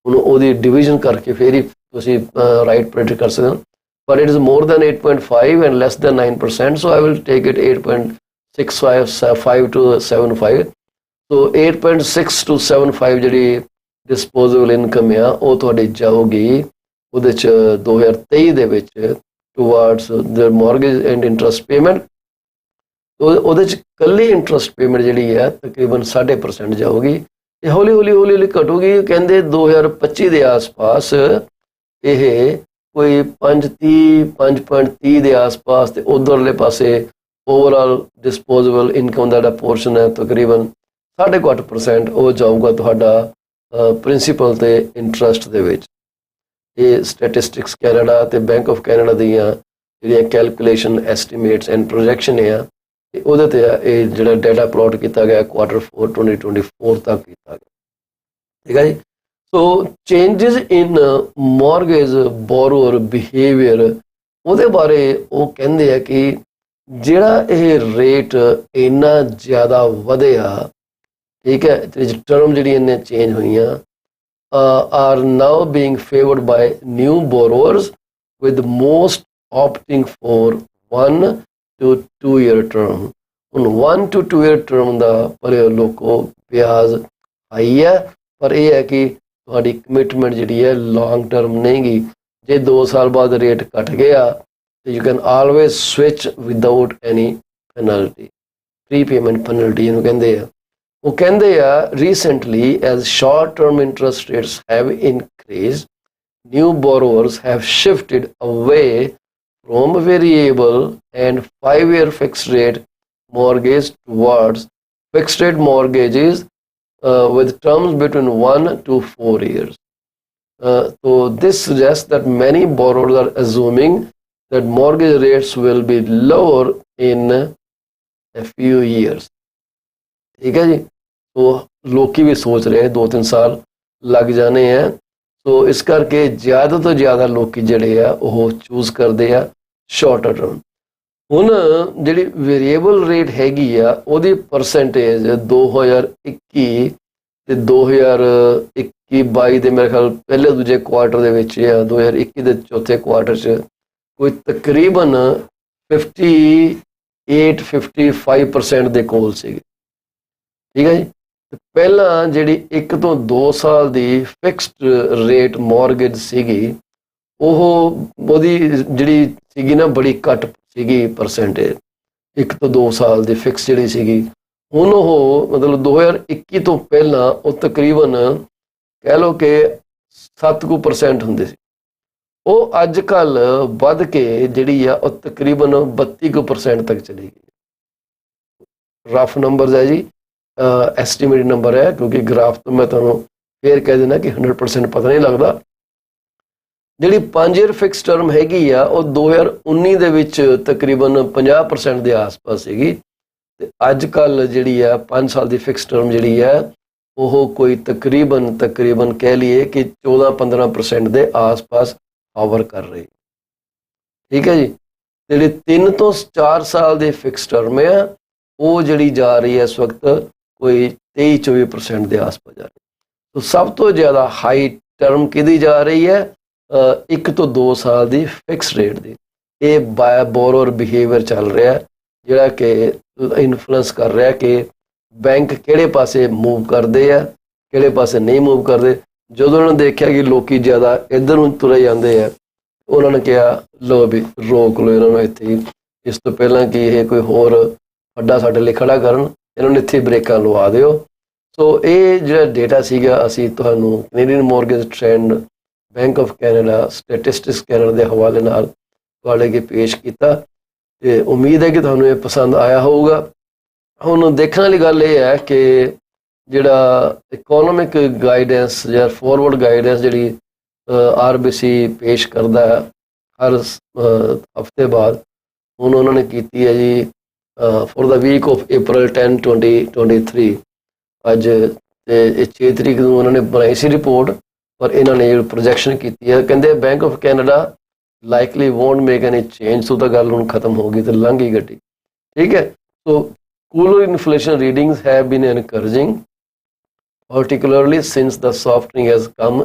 Speaker 1: ਹੁਣ ਉਹਦੀ ਡਿਵੀਜ਼ਨ ਕਰਕੇ ਫਿਰ ਹੀ ਤੁਸੀਂ ਰਾਈਟ ਪ੍ਰੈਡਿਕਟ ਕਰ ਸਕਦੇ ਹੋ। ਪਰ it is more than 8.5 and less than 9%, so I will take it 8.65 to 75। So 8.6 to 75 ਜਿਹੜੀ ਡਿਸਪੋਜ਼ੇਬਲ ਇਨਕਮ ਆ ਉਹ ਤੁਹਾਡੀ ਜਾਊਗੀ ਉਹਦੇ 'ਚ 2023 ਦੇ ਵਿੱਚ towards the mortgage and interest payment. ਉਹਦੇ 'ਚ ਇਕੱਲੀ ਇੰਟਰਸਟ ਪੇਮੈਂਟ ਜਿਹੜੀ ਹੈ ਤਕਰੀਬਨ 0.5% ਜਾਊਗੀ। ਇਹ ਹੌਲੀ ਹੌਲੀ ਘਟੂਗੀ। ਕਹਿੰਦੇ 2025 ਦੇ ਆਸ-ਪਾਸ ਇਹ कोई 5.30 ਦੇ ਆਸ-ਪਾਸ ਤੇ ਉਧਰਲੇ ਪਾਸੇ ਓਵਰਆਲ ਡਿਸਪੋਜ਼ੇਬਲ ਇਨਕਮ ਦਾ ਜਿਹੜਾ ਪੋਰਸ਼ਨ ਹੈ ਤਕਰੀਬਨ 8.5% ਉਹ ਜਾਊਗਾ ਤੁਹਾਡਾ ਪ੍ਰਿੰਸੀਪਲ ਤੇ ਇੰਟਰਸਟ ਦੇ ਵਿੱਚ। ਇਹ ਸਟੈਟਿਸਟਿਕਸ ਕੈਨੇਡਾ ਤੇ ਬੈਂਕ ਆਫ ਕੈਨੇਡਾ ਦੀਆਂ ਜਿਹੜੀਆਂ ਕੈਲਕੂਲੇਸ਼ਨ ਐਸਟੀਮੇਟਸ ਐਂਡ ਪ੍ਰੋਜੈਕਸ਼ਨ ਆ ਤੇ ਉਹਦੇ ਤੇ ਇਹ ਜਿਹੜਾ ਡਾਟਾ ਪਲਾਟ ਕੀਤਾ ਗਿਆ Q4 2024 ਤੱਕ ਕੀਤਾ ਗਿਆ। ਠੀਕ ਹੈ ਜੀ। ਸੋ ਚੇਂਜਸ ਇਨ ਮੌਰਗੇਜ ਬੋਰੋਅਰ ਬਿਹੇਵੀਅਰ ਉਹਦੇ ਬਾਰੇ ਉਹ ਕਹਿੰਦੇ ਆ ਕਿ ਜਿਹੜਾ ਇਹ ਰੇਟ ਇੰਨਾ ਜ਼ਿਆਦਾ ਵਧਿਆ, ਠੀਕ ਹੈ, ਟਰਮ ਜਿਹੜੀ ਇਹਨੇ ਚੇਂਜ ਹੋਈਆਂ are now being favored by new borrowers with most opting for 1 to 2 year term। ਹੁਣ 1 to 2 year term ਦਾ ਪਰ ਲੋਕੋ ਵਿਆਜ ਹਾਈ ਹੈ, ਪਰ ਇਹ ਹੈ ਕਿ ਤੁਹਾਡੀ ਕਮਿਟਮੈਂਟ ਜਿਹੜੀ ਹੈ ਲੌਂਗ ਟਰਮ ਨਹੀਂ ਗੀ। ਜੇ 2 ਸਾਲ ਬਾਅਦ ਰੇਟ ਘਟ ਗਿਆ ਤੇ you can always switch without any penalty, prepayment penalty ਇਹਨੂੰ ਕਹਿੰਦੇ ਆ। ਉਹ ਕਹਿੰਦੇ ਆ recently as short term interest rates have increased, new borrowers have shifted away from variable and 5-year fixed rate mortgage towards fixed rate mortgages with terms between 1 to 4 years। So this suggests that many borrowers are assuming that mortgage rates will be lower in a few years। ठीक है जी। तो लोकी भी सोच रहे हैं 2-3 साल लग जाने हैं, तो इस करके ज़्यादा तो ज़्यादा लोकी जिहड़े आ वो चूज़ करते हैं शॉर्टर टर्म। हुण जिहड़ी वेरिएबल रेट हैगी आ उहदी परसेंटेज 2021 ते 2021-22 ਦੇ ਮੇਰੇ ਖਿਆਲ ਪਹਿਲੇ ਦੂਜੇ ਕੁਆਟਰ ਦੇ ਵਿੱਚ ਜਾਂ 2021 ਦੇ ਚੌਥੇ ਕੁਆਟਰ 'ਚ ਕੋਈ ਤਕਰੀਬਨ 58-55% ਦੇ ਕੋਲ ਸੀਗੇ। ਠੀਕ ਹੈ ਜੀ। ਪਹਿਲਾਂ ਜਿਹੜੀ 1 ਤੋਂ 2 ਸਾਲ ਦੀ ਫਿਕਸਡ ਰੇਟ ਮੌਰਗੇਜ ਸੀਗੀ ਉਹਦੀ ਜਿਹੜੀ ਸੀਗੀ ਨਾ ਬੜੀ ਘੱਟ ਸੀਗੀ ਪਰਸੈਂਟੇਜ, 1 ਤੋਂ 2 ਸਾਲ ਦੀ ਫਿਕਸ ਜਿਹੜੀ ਸੀਗੀ। ਹੁਣ ਉਹ ਮਤਲਬ 2021 ਤੋਂ ਪਹਿਲਾਂ ਉਹ ਤਕਰੀਬਨ ਕਹਿ ਲਓ ਕਿ 7% ਹੁੰਦੇ ਸੀ। ਉਹ ਅੱਜ ਕੱਲ ਵੱਧ ਕੇ ਜਿਹੜੀ ਆ ਉਹ ਤਕਰੀਬਨ 32% ਤੱਕ ਚਲੀ ਗਈ। ਰਫ ਨੰਬਰਸ ਹੈ ਜੀ, ਐਸਟੀਮੇਟਡ ਨੰਬਰ ਹੈ, ਕਿਉਂਕਿ ਗ੍ਰਾਫ ਤੋਂ ਮੈਂ ਤੁਹਾਨੂੰ ਫੇਰ ਕਹਿ ਦੇਣਾ ਕਿ 100% ਪਤਾ ਨਹੀਂ ਲੱਗਦਾ। ਜਿਹੜੀ 5 ਈਅਰ ਫਿਕਸ ਟਰਮ ਹੈਗੀ ਆ ਉਹ 2019 ਦੇ ਵਿੱਚ ਤਕਰੀਬਨ 50% ਦੇ ਆਸ-ਪਾਸ ਸੀਗੀ ਤੇ ਅੱਜ ਕੱਲ ਜਿਹੜੀ ਆ 5 ਸਾਲ ਦੀ ਫਿਕਸ ਟਰਮ ਜਿਹੜੀ ਹੈ ਉਹ ਕੋਈ ਤਕਰੀਬਨ ਕਹਿ ਲਈਏ ਕਿ 14-15% ਦੇ ਆਸ-ਪਾਸ ਹਾਵਰ ਕਰ ਰਹੀ। ਠੀਕ ਹੈ ਜੀ। ਜਿਹੜੀ 3 ਤੋਂ 4 ਸਾਲ ਦੇ ਫਿਕਸ ਟਰਮ ਆ ਉਹ ਜਿਹੜੀ ਜਾ ਰਹੀ ਹੈ ਇਸ ਵਕਤ ਕੋਈ 23-24% ਦੇ ਆਸ-ਪਾਸ ਜਾ ਰਹੀ। तो सब तो ज़्यादा हाई टर्म किहदी जा रही है 1 ਤੋਂ 2 साल की फिक्स रेट की। ये बोरोअर बिहेवियर चल रहा है जिहड़ा कि इन्फ्लुएंस कर रहा है कि बैंक किहड़े पासे मूव करते हैं किहड़े पासे नहीं मूव करते। जो उन्होंने देखा कि लोग ज़्यादा इधर नूं तुरे जाते हैं उन्होंने कहा लो भी रोक लो इन्होंने इत्थे, इस तो पहला कि ये कोई होर वड्डा साडे लई खड़ा करन इन्होंने इत्थे ब्रेकां लवा दिओ। सो ये जो डेटा सीगा असीं तुहानूं Canadian mortgage trend bank of Canada statistics Canada के हवाले नाल तुहाडे अगे पेश किया ते उम्मीद है कि तुहानूं ये पसंद आया होगा। हुण देखण वाली गल ये है कि जिहड़ा इकोनॉमिक गाइडेंस या फॉरवर्ड गाइडेंस जिहड़ी RBC पेश करदा है हर हफ्ते बाद, हुण उन्होंने कीती है जी for the week of April 10, 2023। अज 6 तरीक को उन्होंने बनाई सी रिपोर्ट, पर इन्होंने जो प्रोजैक्शन की है कहते bank of Canada likely won't make any change. तो गल हुण खत्म हो गई तो लंघ ही गड्डी। ठीक है। So cooler inflation readings have been encouraging particularly since the softening has come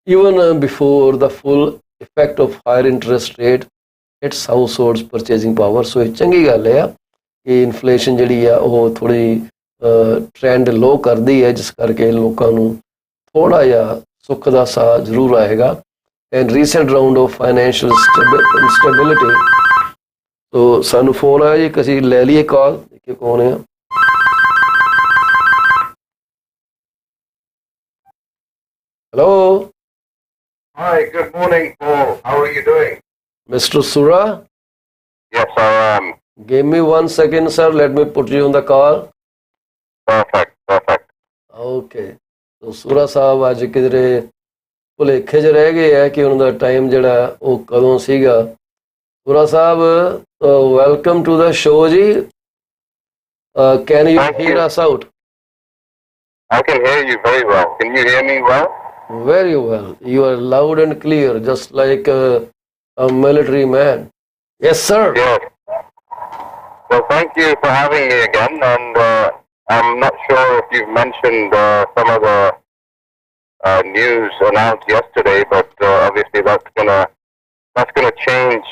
Speaker 1: even before the full effect of higher interest rate hits households purchasing power। सो ये चंगी गल है कि इन्फ्लेशन जिहड़ी आ वो थोड़ी ट्रेंड लो करती है, जिस करके लोगों को थोड़ा जिहा सुख का साह जरूर आएगा। And recent round of financial instability. तो सानू फोन आया जी, किसी ले लिए कॉल, देखिए कौन है। Hello
Speaker 2: Hi, good morning, Paul. How are you doing?
Speaker 1: Mr. Sura,
Speaker 2: Yes, I am.
Speaker 1: give me 1 second, sir. Let me put you on the call.
Speaker 2: Perfect, perfect.
Speaker 1: Okay. तो सूरा साहब ਅੱਜ ਕਿਧਰੇ ਭੁਲੇਖੇ 'ਚ ਰਹਿ ਗਏ ਹੈ ਕਿ ਉਹਨਾਂ ਦਾ ਟਾਈਮ ਜਿਹੜਾ ਉਹ ਕਦੋਂ ਸੀਗਾ। Sura Sahib, welcome to the show ji. Can you
Speaker 2: Thank
Speaker 1: hear
Speaker 2: you.
Speaker 1: Us out?
Speaker 2: I can hear you very well. Can you hear me well?
Speaker 1: Very well. You are loud and clear, just like a military man. Yes, sir.
Speaker 2: Yes. Well, thank you for having me again. And I'm not sure if you've mentioned some of the news announced yesterday, but obviously that's gonna change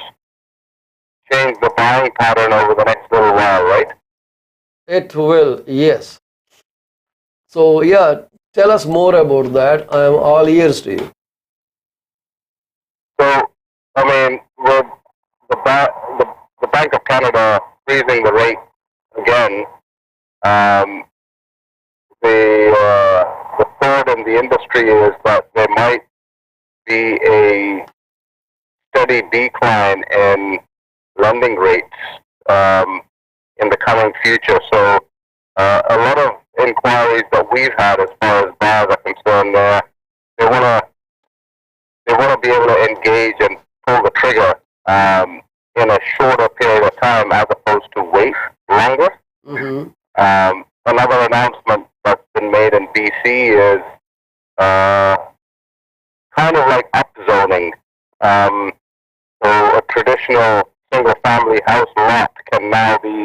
Speaker 2: the buying pattern over the next little while, right?
Speaker 1: It will, yes. So, yeah, tell us more about that. I am all ears to you.
Speaker 2: So, I mean, with the Bank of Canada freezing the rate again, um, the thought in the industry is that there might be a steady decline in lending rates in the coming future. So, a lot of inquiries that we've had as far as buyers are concerned, they want to be able to engage and pull the trigger in a shorter period of time as opposed to wait longer. Another announcement that's been made in BC is kind of like upzoning. So a traditional single-family house lot can now be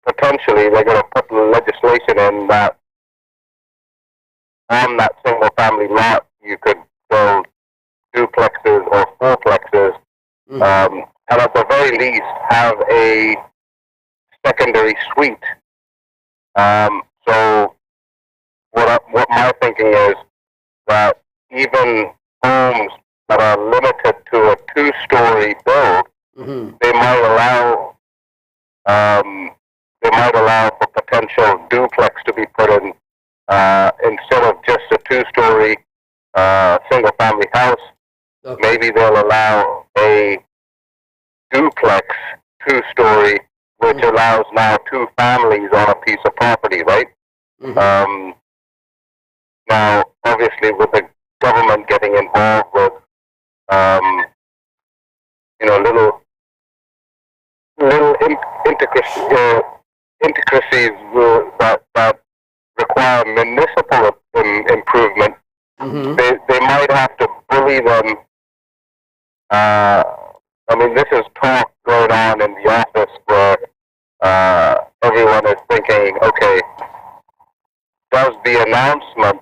Speaker 2: potentially, they're going to put legislation in that on that single-family lot you could build duplexes or fourplexes, and at the very least have a secondary suite. So what my thinking is that even homes that are limited to a two-story build, they might allow for potential duplex to be put in instead of just a two-story single-family house.
Speaker 1: Okay.
Speaker 2: Maybe they'll allow a duplex two-story, which allows now two families on a piece of property, right? Now, obviously, with the government getting involved with, little intricacies that require municipal improvement, they might have to bully them. I mean, this is talk going on in the office where everyone is thinking, okay, does the announcement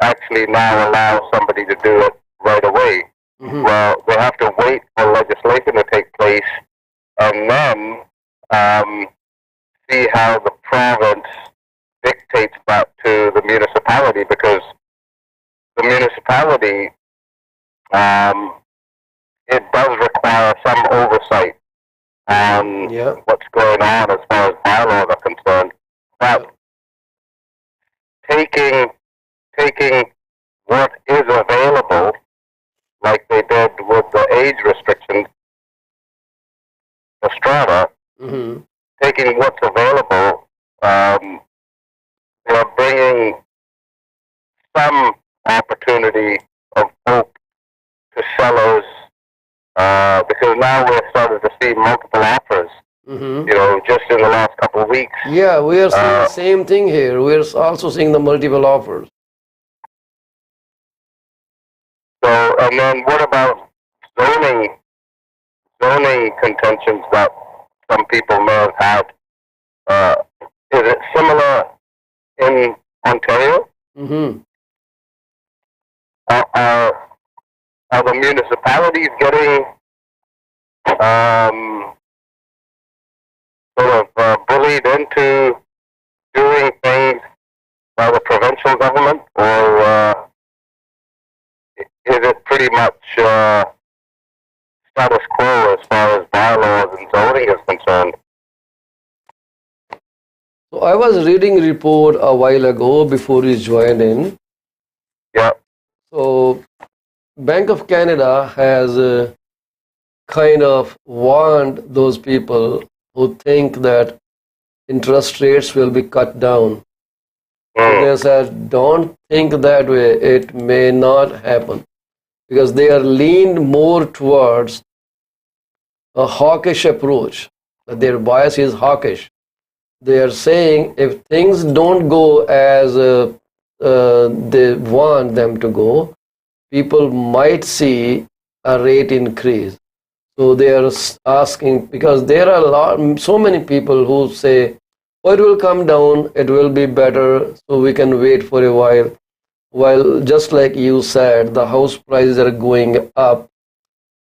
Speaker 2: actually now allow somebody to do it right away? Well, they have to wait for legislation to take place and then see how the province dictates that to the municipality, because the municipality, it does require some oversight on what's going on as far as bylaws are concerned. But taking what is available, like they did with the age restrictions, the strata, taking what's available, they're bringing some opportunity of hope to sellers, because now we're starting to see multiple offers, just in the last couple of weeks.
Speaker 1: Yeah, we are seeing the same thing here. We are also seeing the multiple offers.
Speaker 2: So, and then what about zoning contentions that some people may have had? Is it similar in Ontario? Are the municipalities getting sort of bullied into doing things by the provincial government, or is it pretty much status quo as far as bylaws and zoning is concerned?
Speaker 1: So I was reading a report a while ago before you joined in,
Speaker 2: Yeah.
Speaker 1: So Bank of Canada has kind of warned those people who think that interest rates will be cut down. So they said, don't think that way. It may not happen because they are leaned more towards a hawkish approach. Their bias is hawkish. They are saying if things don't go as they want them to go, people might see a rate increase. So they are asking because there are so many people who say, "Oh, it will come down, it will be better, so we can wait for a while." While just like you said, the house prices are going up,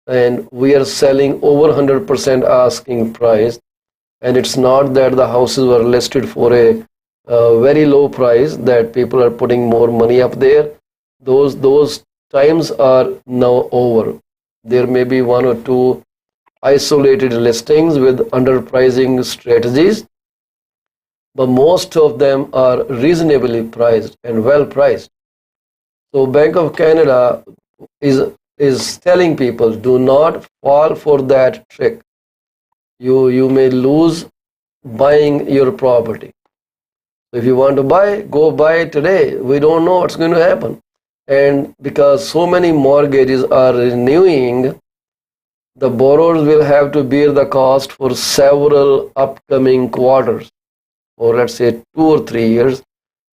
Speaker 1: and we are selling over 100% asking price, and it's not that the houses were listed for a very low price that people are putting more money up there. Those times are now over. There may be one or two isolated listings with underpricing strategies, but most of them are reasonably priced and well priced. So Bank of Canada is telling people, do not fall for that trick. You may lose buying your property. If you want to buy, go buy today. We don't know what's going to happen. And because so many mortgages are renewing, the borrowers will have to bear the cost for several upcoming quarters, or let's say 2 or 3 years,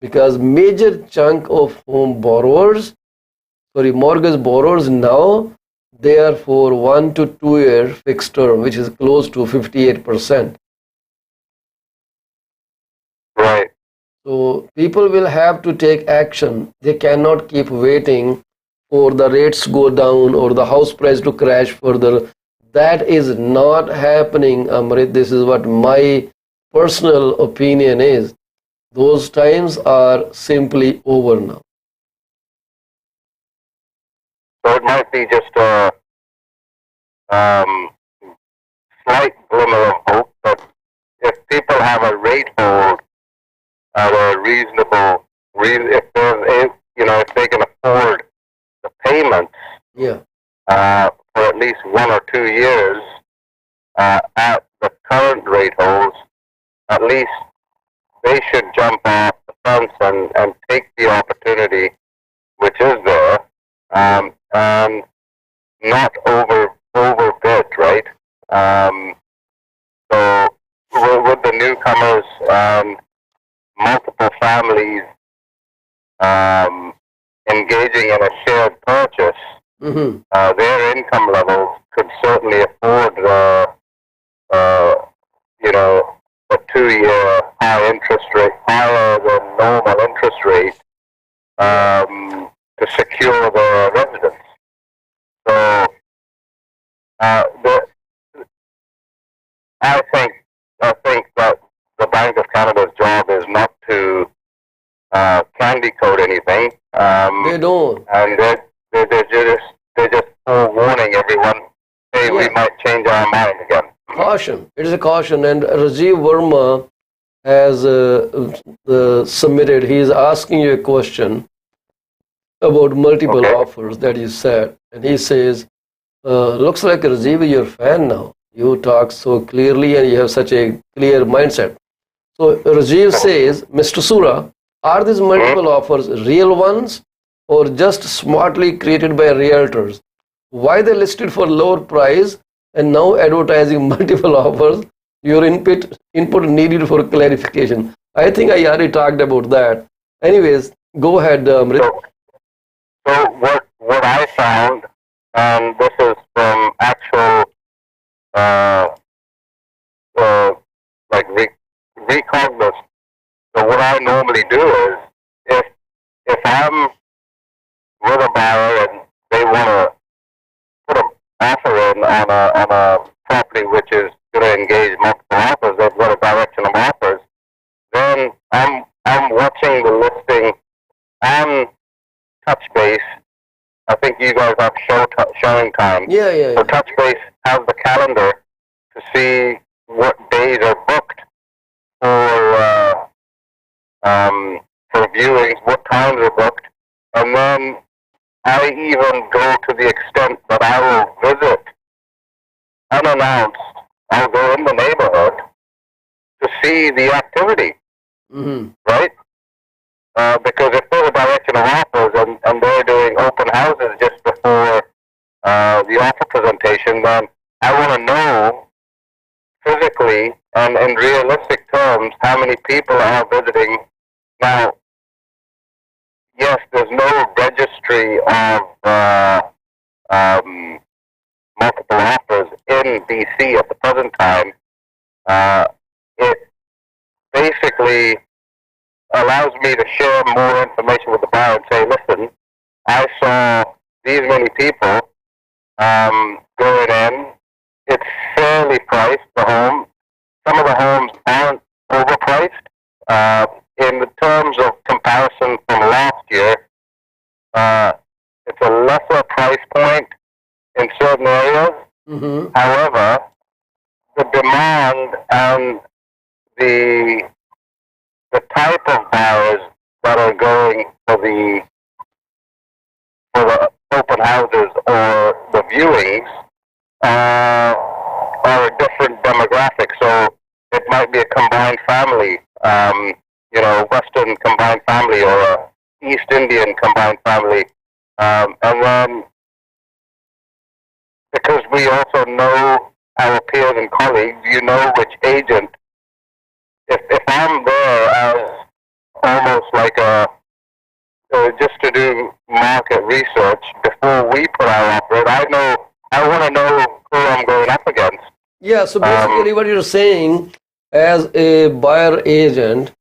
Speaker 1: because major chunk of mortgage borrowers now, they are for 1 to 2 year fixed term, which is close to 58%.
Speaker 2: Right.
Speaker 1: So people will have to take action. They cannot keep waiting for the rates to go down or the house price to crash further. That is not happening, Amrit. This is what my personal opinion is. Those times are simply over now.
Speaker 2: So it might be just a slight glimmer of hope, but if people have a rate hold at a reasonable, if there's, if they can afford the payments
Speaker 1: Yeah.
Speaker 2: for at least 1 or 2 years at the current rate holds, at least they should jump off the fence and take the opportunity which is there, and not overbid, right? So with the newcomers and multiple families engaging in a shared purchase, their income levels could certainly afford a 2-year high interest rate, higher than normal interest rate, to secure their residence. So I think that the Bank of Canada's job is not to candy coat anything.
Speaker 1: They don't.
Speaker 2: And they're just forewarning everyone. Hey, we might change our mind again.
Speaker 1: Caution. It is a caution. And Rajiv Verma has submitted. He is asking you a question about multiple offers that you said, and he says, "Looks like Rajiv is your fan now. You talk so clearly and you have such a clear mindset." So Rajiv says, "Mr. Sura, are these multiple offers real ones or just smartly created by realtors? Why they listed for lower price and now advertising multiple offers? Your input needed for clarification." I think I already talked about that. Anyways, go ahead, Amrit.
Speaker 2: So what I found, and this is from actual like recognizance. So what I normally do is, if I'm with a buyer and they want to put an offer in on a property which is going to engage multiple offers, they've got a direction of offers, then I'm watching the listing on Touch Base. I think you guys have showing time.
Speaker 1: Yeah.
Speaker 2: So Touch Base has the calendar to see what days are booked for viewings, what times are booked, And then I even go to the extent that I will visit unannounced. I'll go in the neighborhood to see the activity,
Speaker 1: Mm-hmm.
Speaker 2: right? Because if there's a direction of offers and they're doing open houses just before the offer presentation, then I want to know physically and in realistic terms how many people are visiting. Now, yes, there's no registry of multiple offers in BC at the present time. It basically allows me to share more information with the buyer and say, listen, I saw these many people going in. It's fairly priced, the home. Some of the homes aren't overpriced. In the terms of comparison from last year, it's a lesser price point in certain areas.
Speaker 1: Mm-hmm.
Speaker 2: However, the demand and the type of buyers that are going for the open houses or the viewings are a different demographic. So it might be a combined family, Western combined family or a East Indian combined family, and then because we also know our peers and colleagues, you know which agent. If I'm there as almost like just to do market research before we put our offer, I want to know who I'm going up against.
Speaker 1: Yeah, so basically what you're saying, as a buyer agent,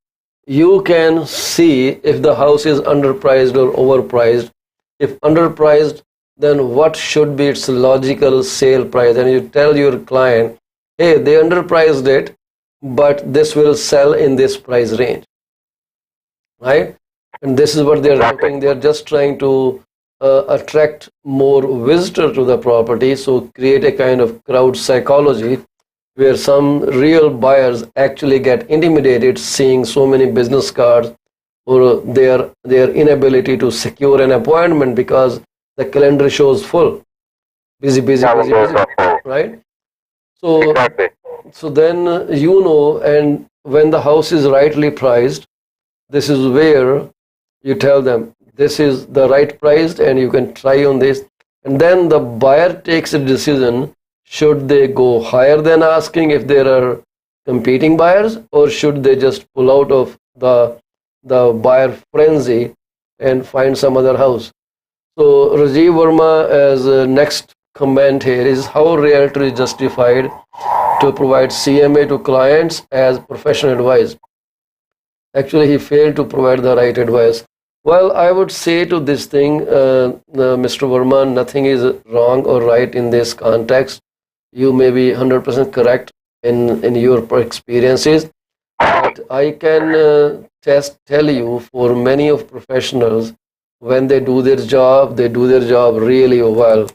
Speaker 1: you can see if the house is underpriced or overpriced. If underpriced, then what should be its logical sale price? And you tell your client, hey, they underpriced it, but this will sell in this price range, right? And this is what they're
Speaker 2: Exactly.
Speaker 1: looking. They're just trying to attract more visitor to the property, so create a kind of crowd psychology where some real buyers actually get intimidated seeing so many business cards or their inability to secure an appointment because the calendar shows full, busy, busy, busy, busy, right? So,
Speaker 2: Exactly.
Speaker 1: so then and when the house is rightly priced, this is where you tell them this is the right price and you can try on this, and then the buyer takes a decision. Should they go higher than asking if there are competing buyers, or should they just pull out of the buyer frenzy and find some other house? So Rajiv Verma, as a next comment here, is how realtor is justified to provide CMA to clients as professional advice. Actually, he failed to provide the right advice. Well, I would say to this thing, Mr. Verma, nothing is wrong or right in this context. You may be 100% correct in your experiences, but I can tell you for many of professionals, when they do their job really well.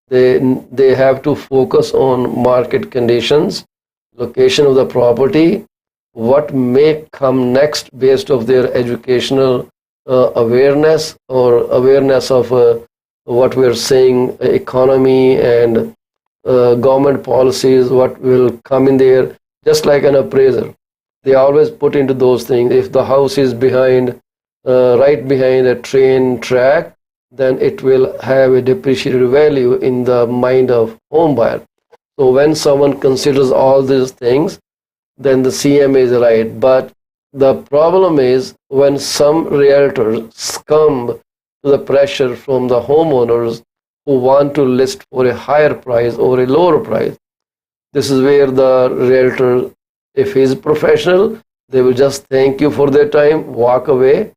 Speaker 1: They have to focus on market conditions, location of the property, what may come next based of their educational awareness or awareness of what we're saying, economy and government policies, what will come in there, just like an appraiser. They always put into those things. If the house is right behind a train track, then it will have a depreciated value in the mind of home buyer. So when someone considers all these things, then the CMA is right. But the problem is when some realtors succumb to the pressure from the homeowners who want to list for a higher price or a lower price. This is where the realtor, if he is professional, they will just thank you for their time, walk away,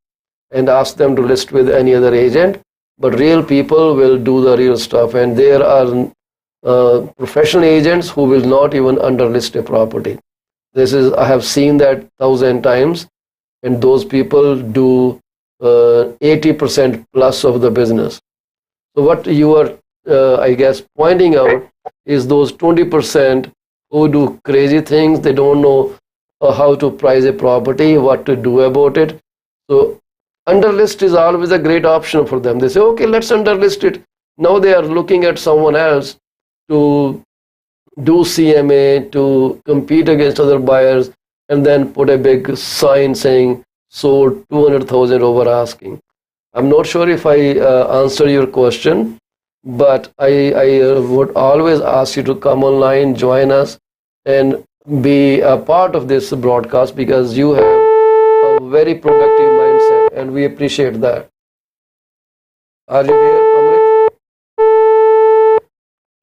Speaker 1: and ask them to list with any other agent. But real people will do the real stuff, and there are professional agents who will not even underlist a property. I have seen that 1,000 times, and those people do 80% plus of the business. So what you are, I guess, pointing out is those 20% who do crazy things. They don't know how to price a property, what to do about it. So underlist is always a great option for them. They say, okay, let's underlist it. Now they are looking at someone else to do CMA, to compete against other buyers, and then put a big sign saying sold 200,000 over asking. I'm not sure if I answer your question, but I would always ask you to come online, join us, and be a part of this broadcast because you have a very productive mindset, and we appreciate that. Are you here, Amrit?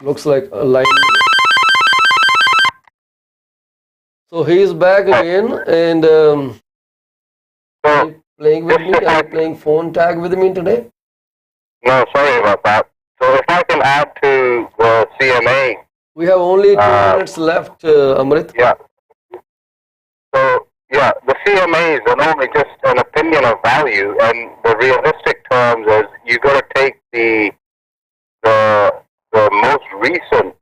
Speaker 1: Looks like a line. So he is back again, and are you playing with me? Are you playing phone tag with me today?
Speaker 2: No, sorry about that. So if I can add to the CMA.
Speaker 1: We have only 2 minutes left, Amrit.
Speaker 2: Yeah. So, yeah, the CMAs are normally just an opinion of value, and the realistic terms is you got to take the most recent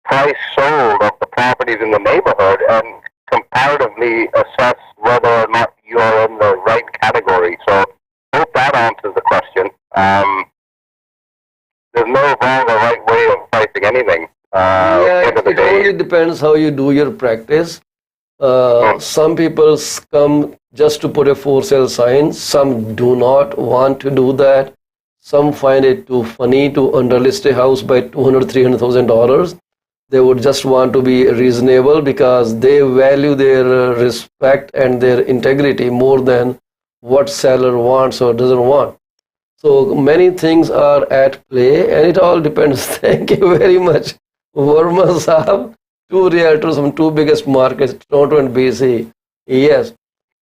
Speaker 2: price sold of the properties in the neighborhood and comparatively assess whether or not you are in the right category. So, hope that answers the question. There's no wrong or right way of pricing anything.
Speaker 1: It only depends how you do your practice. Some people come just to put a for sale sign. Some do not want to do that. Some find it too funny to underlist a house by $200,000-$300,000. They would just want to be reasonable because they value their respect and their integrity more than what seller wants or doesn't want. So many things are at play, and it all depends. Thank you very much, Verma Saab. Two realtors from two biggest markets, Toronto and BC. Yes.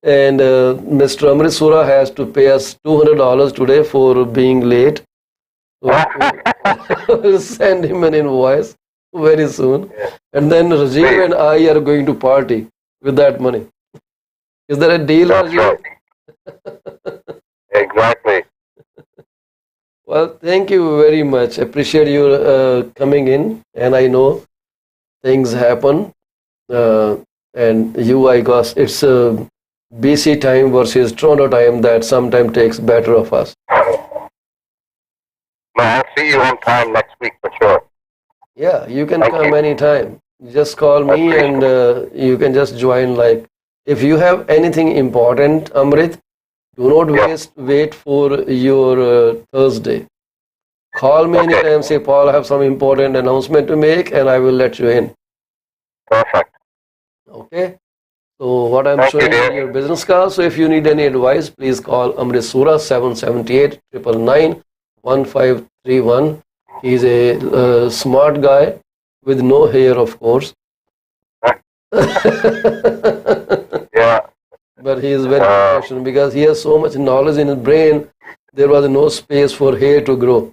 Speaker 1: And Mr. Amrit Sura has to pay us $200 today for being late. We'll send him an invoice very soon. And then Rajiv and I are going to party with that money. Is there a deal, Rajiv?
Speaker 2: Exactly.
Speaker 1: Well, thank you very much. Appreciate you coming in. And I know things happen. And you, I guess, it's BC time versus Toronto time that sometimes takes better of us.
Speaker 2: No, I'll see you on time next week for sure.
Speaker 1: Yeah, you can come anytime. Just call me and you can just join. Like, if you have anything important, Amrit, do not wait for your Thursday. Call me anytime, say, Paul, I have some important announcement to make, and I will let you in.
Speaker 2: Perfect.
Speaker 1: Okay. So what I'm showing is your business card. So if you need any advice, please call Amrit Sura 778 999 1531. He's a smart guy with no hair, of course.
Speaker 2: Yeah.
Speaker 1: But he is very professional because he has so much knowledge in his brain. There was no space for hair to grow.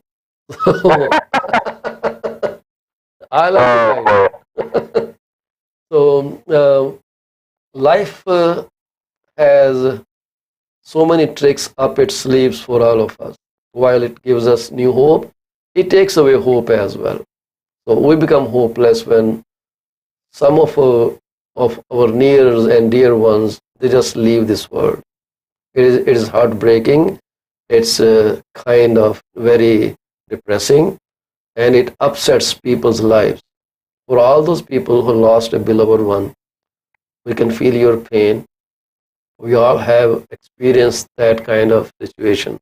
Speaker 1: I like the guy. So life has so many tricks up its sleeves for all of us. While it gives us new hope, it takes away hope as well. So we become hopeless when some of our near and dear ones, they just leave this world. It is heartbreaking. It's kind of very depressing, and it upsets people's lives. For all those people who lost a beloved one, we can feel your pain. We all have experienced that kind of situation.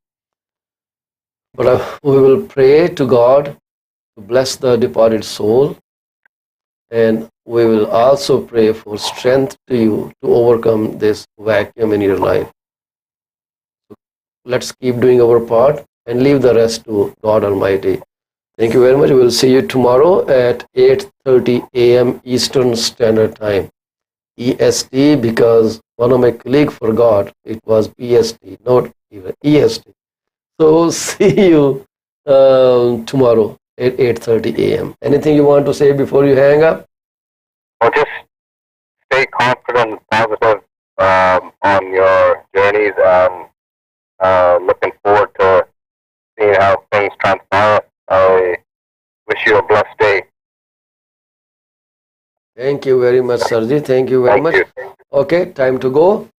Speaker 1: But we will pray to God to bless the departed soul, and we will also pray for strength to you to overcome this vacuum in your life. Let's keep doing our part and leave the rest to God Almighty. Thank you very much. We'll see you tomorrow at 8:30 a.m. Eastern Standard Time. EST, because one of my colleagues forgot it was EST, not even EST. So see you tomorrow at 8:30 a.m. Anything you want to say before you hang up?
Speaker 2: Well, just stay confident and positive on your journeys, and looking forward to seeing how things transpire. I wish you a blessed day.
Speaker 1: Thank you very much, Sarji. Thank you very much. Okay, time to go.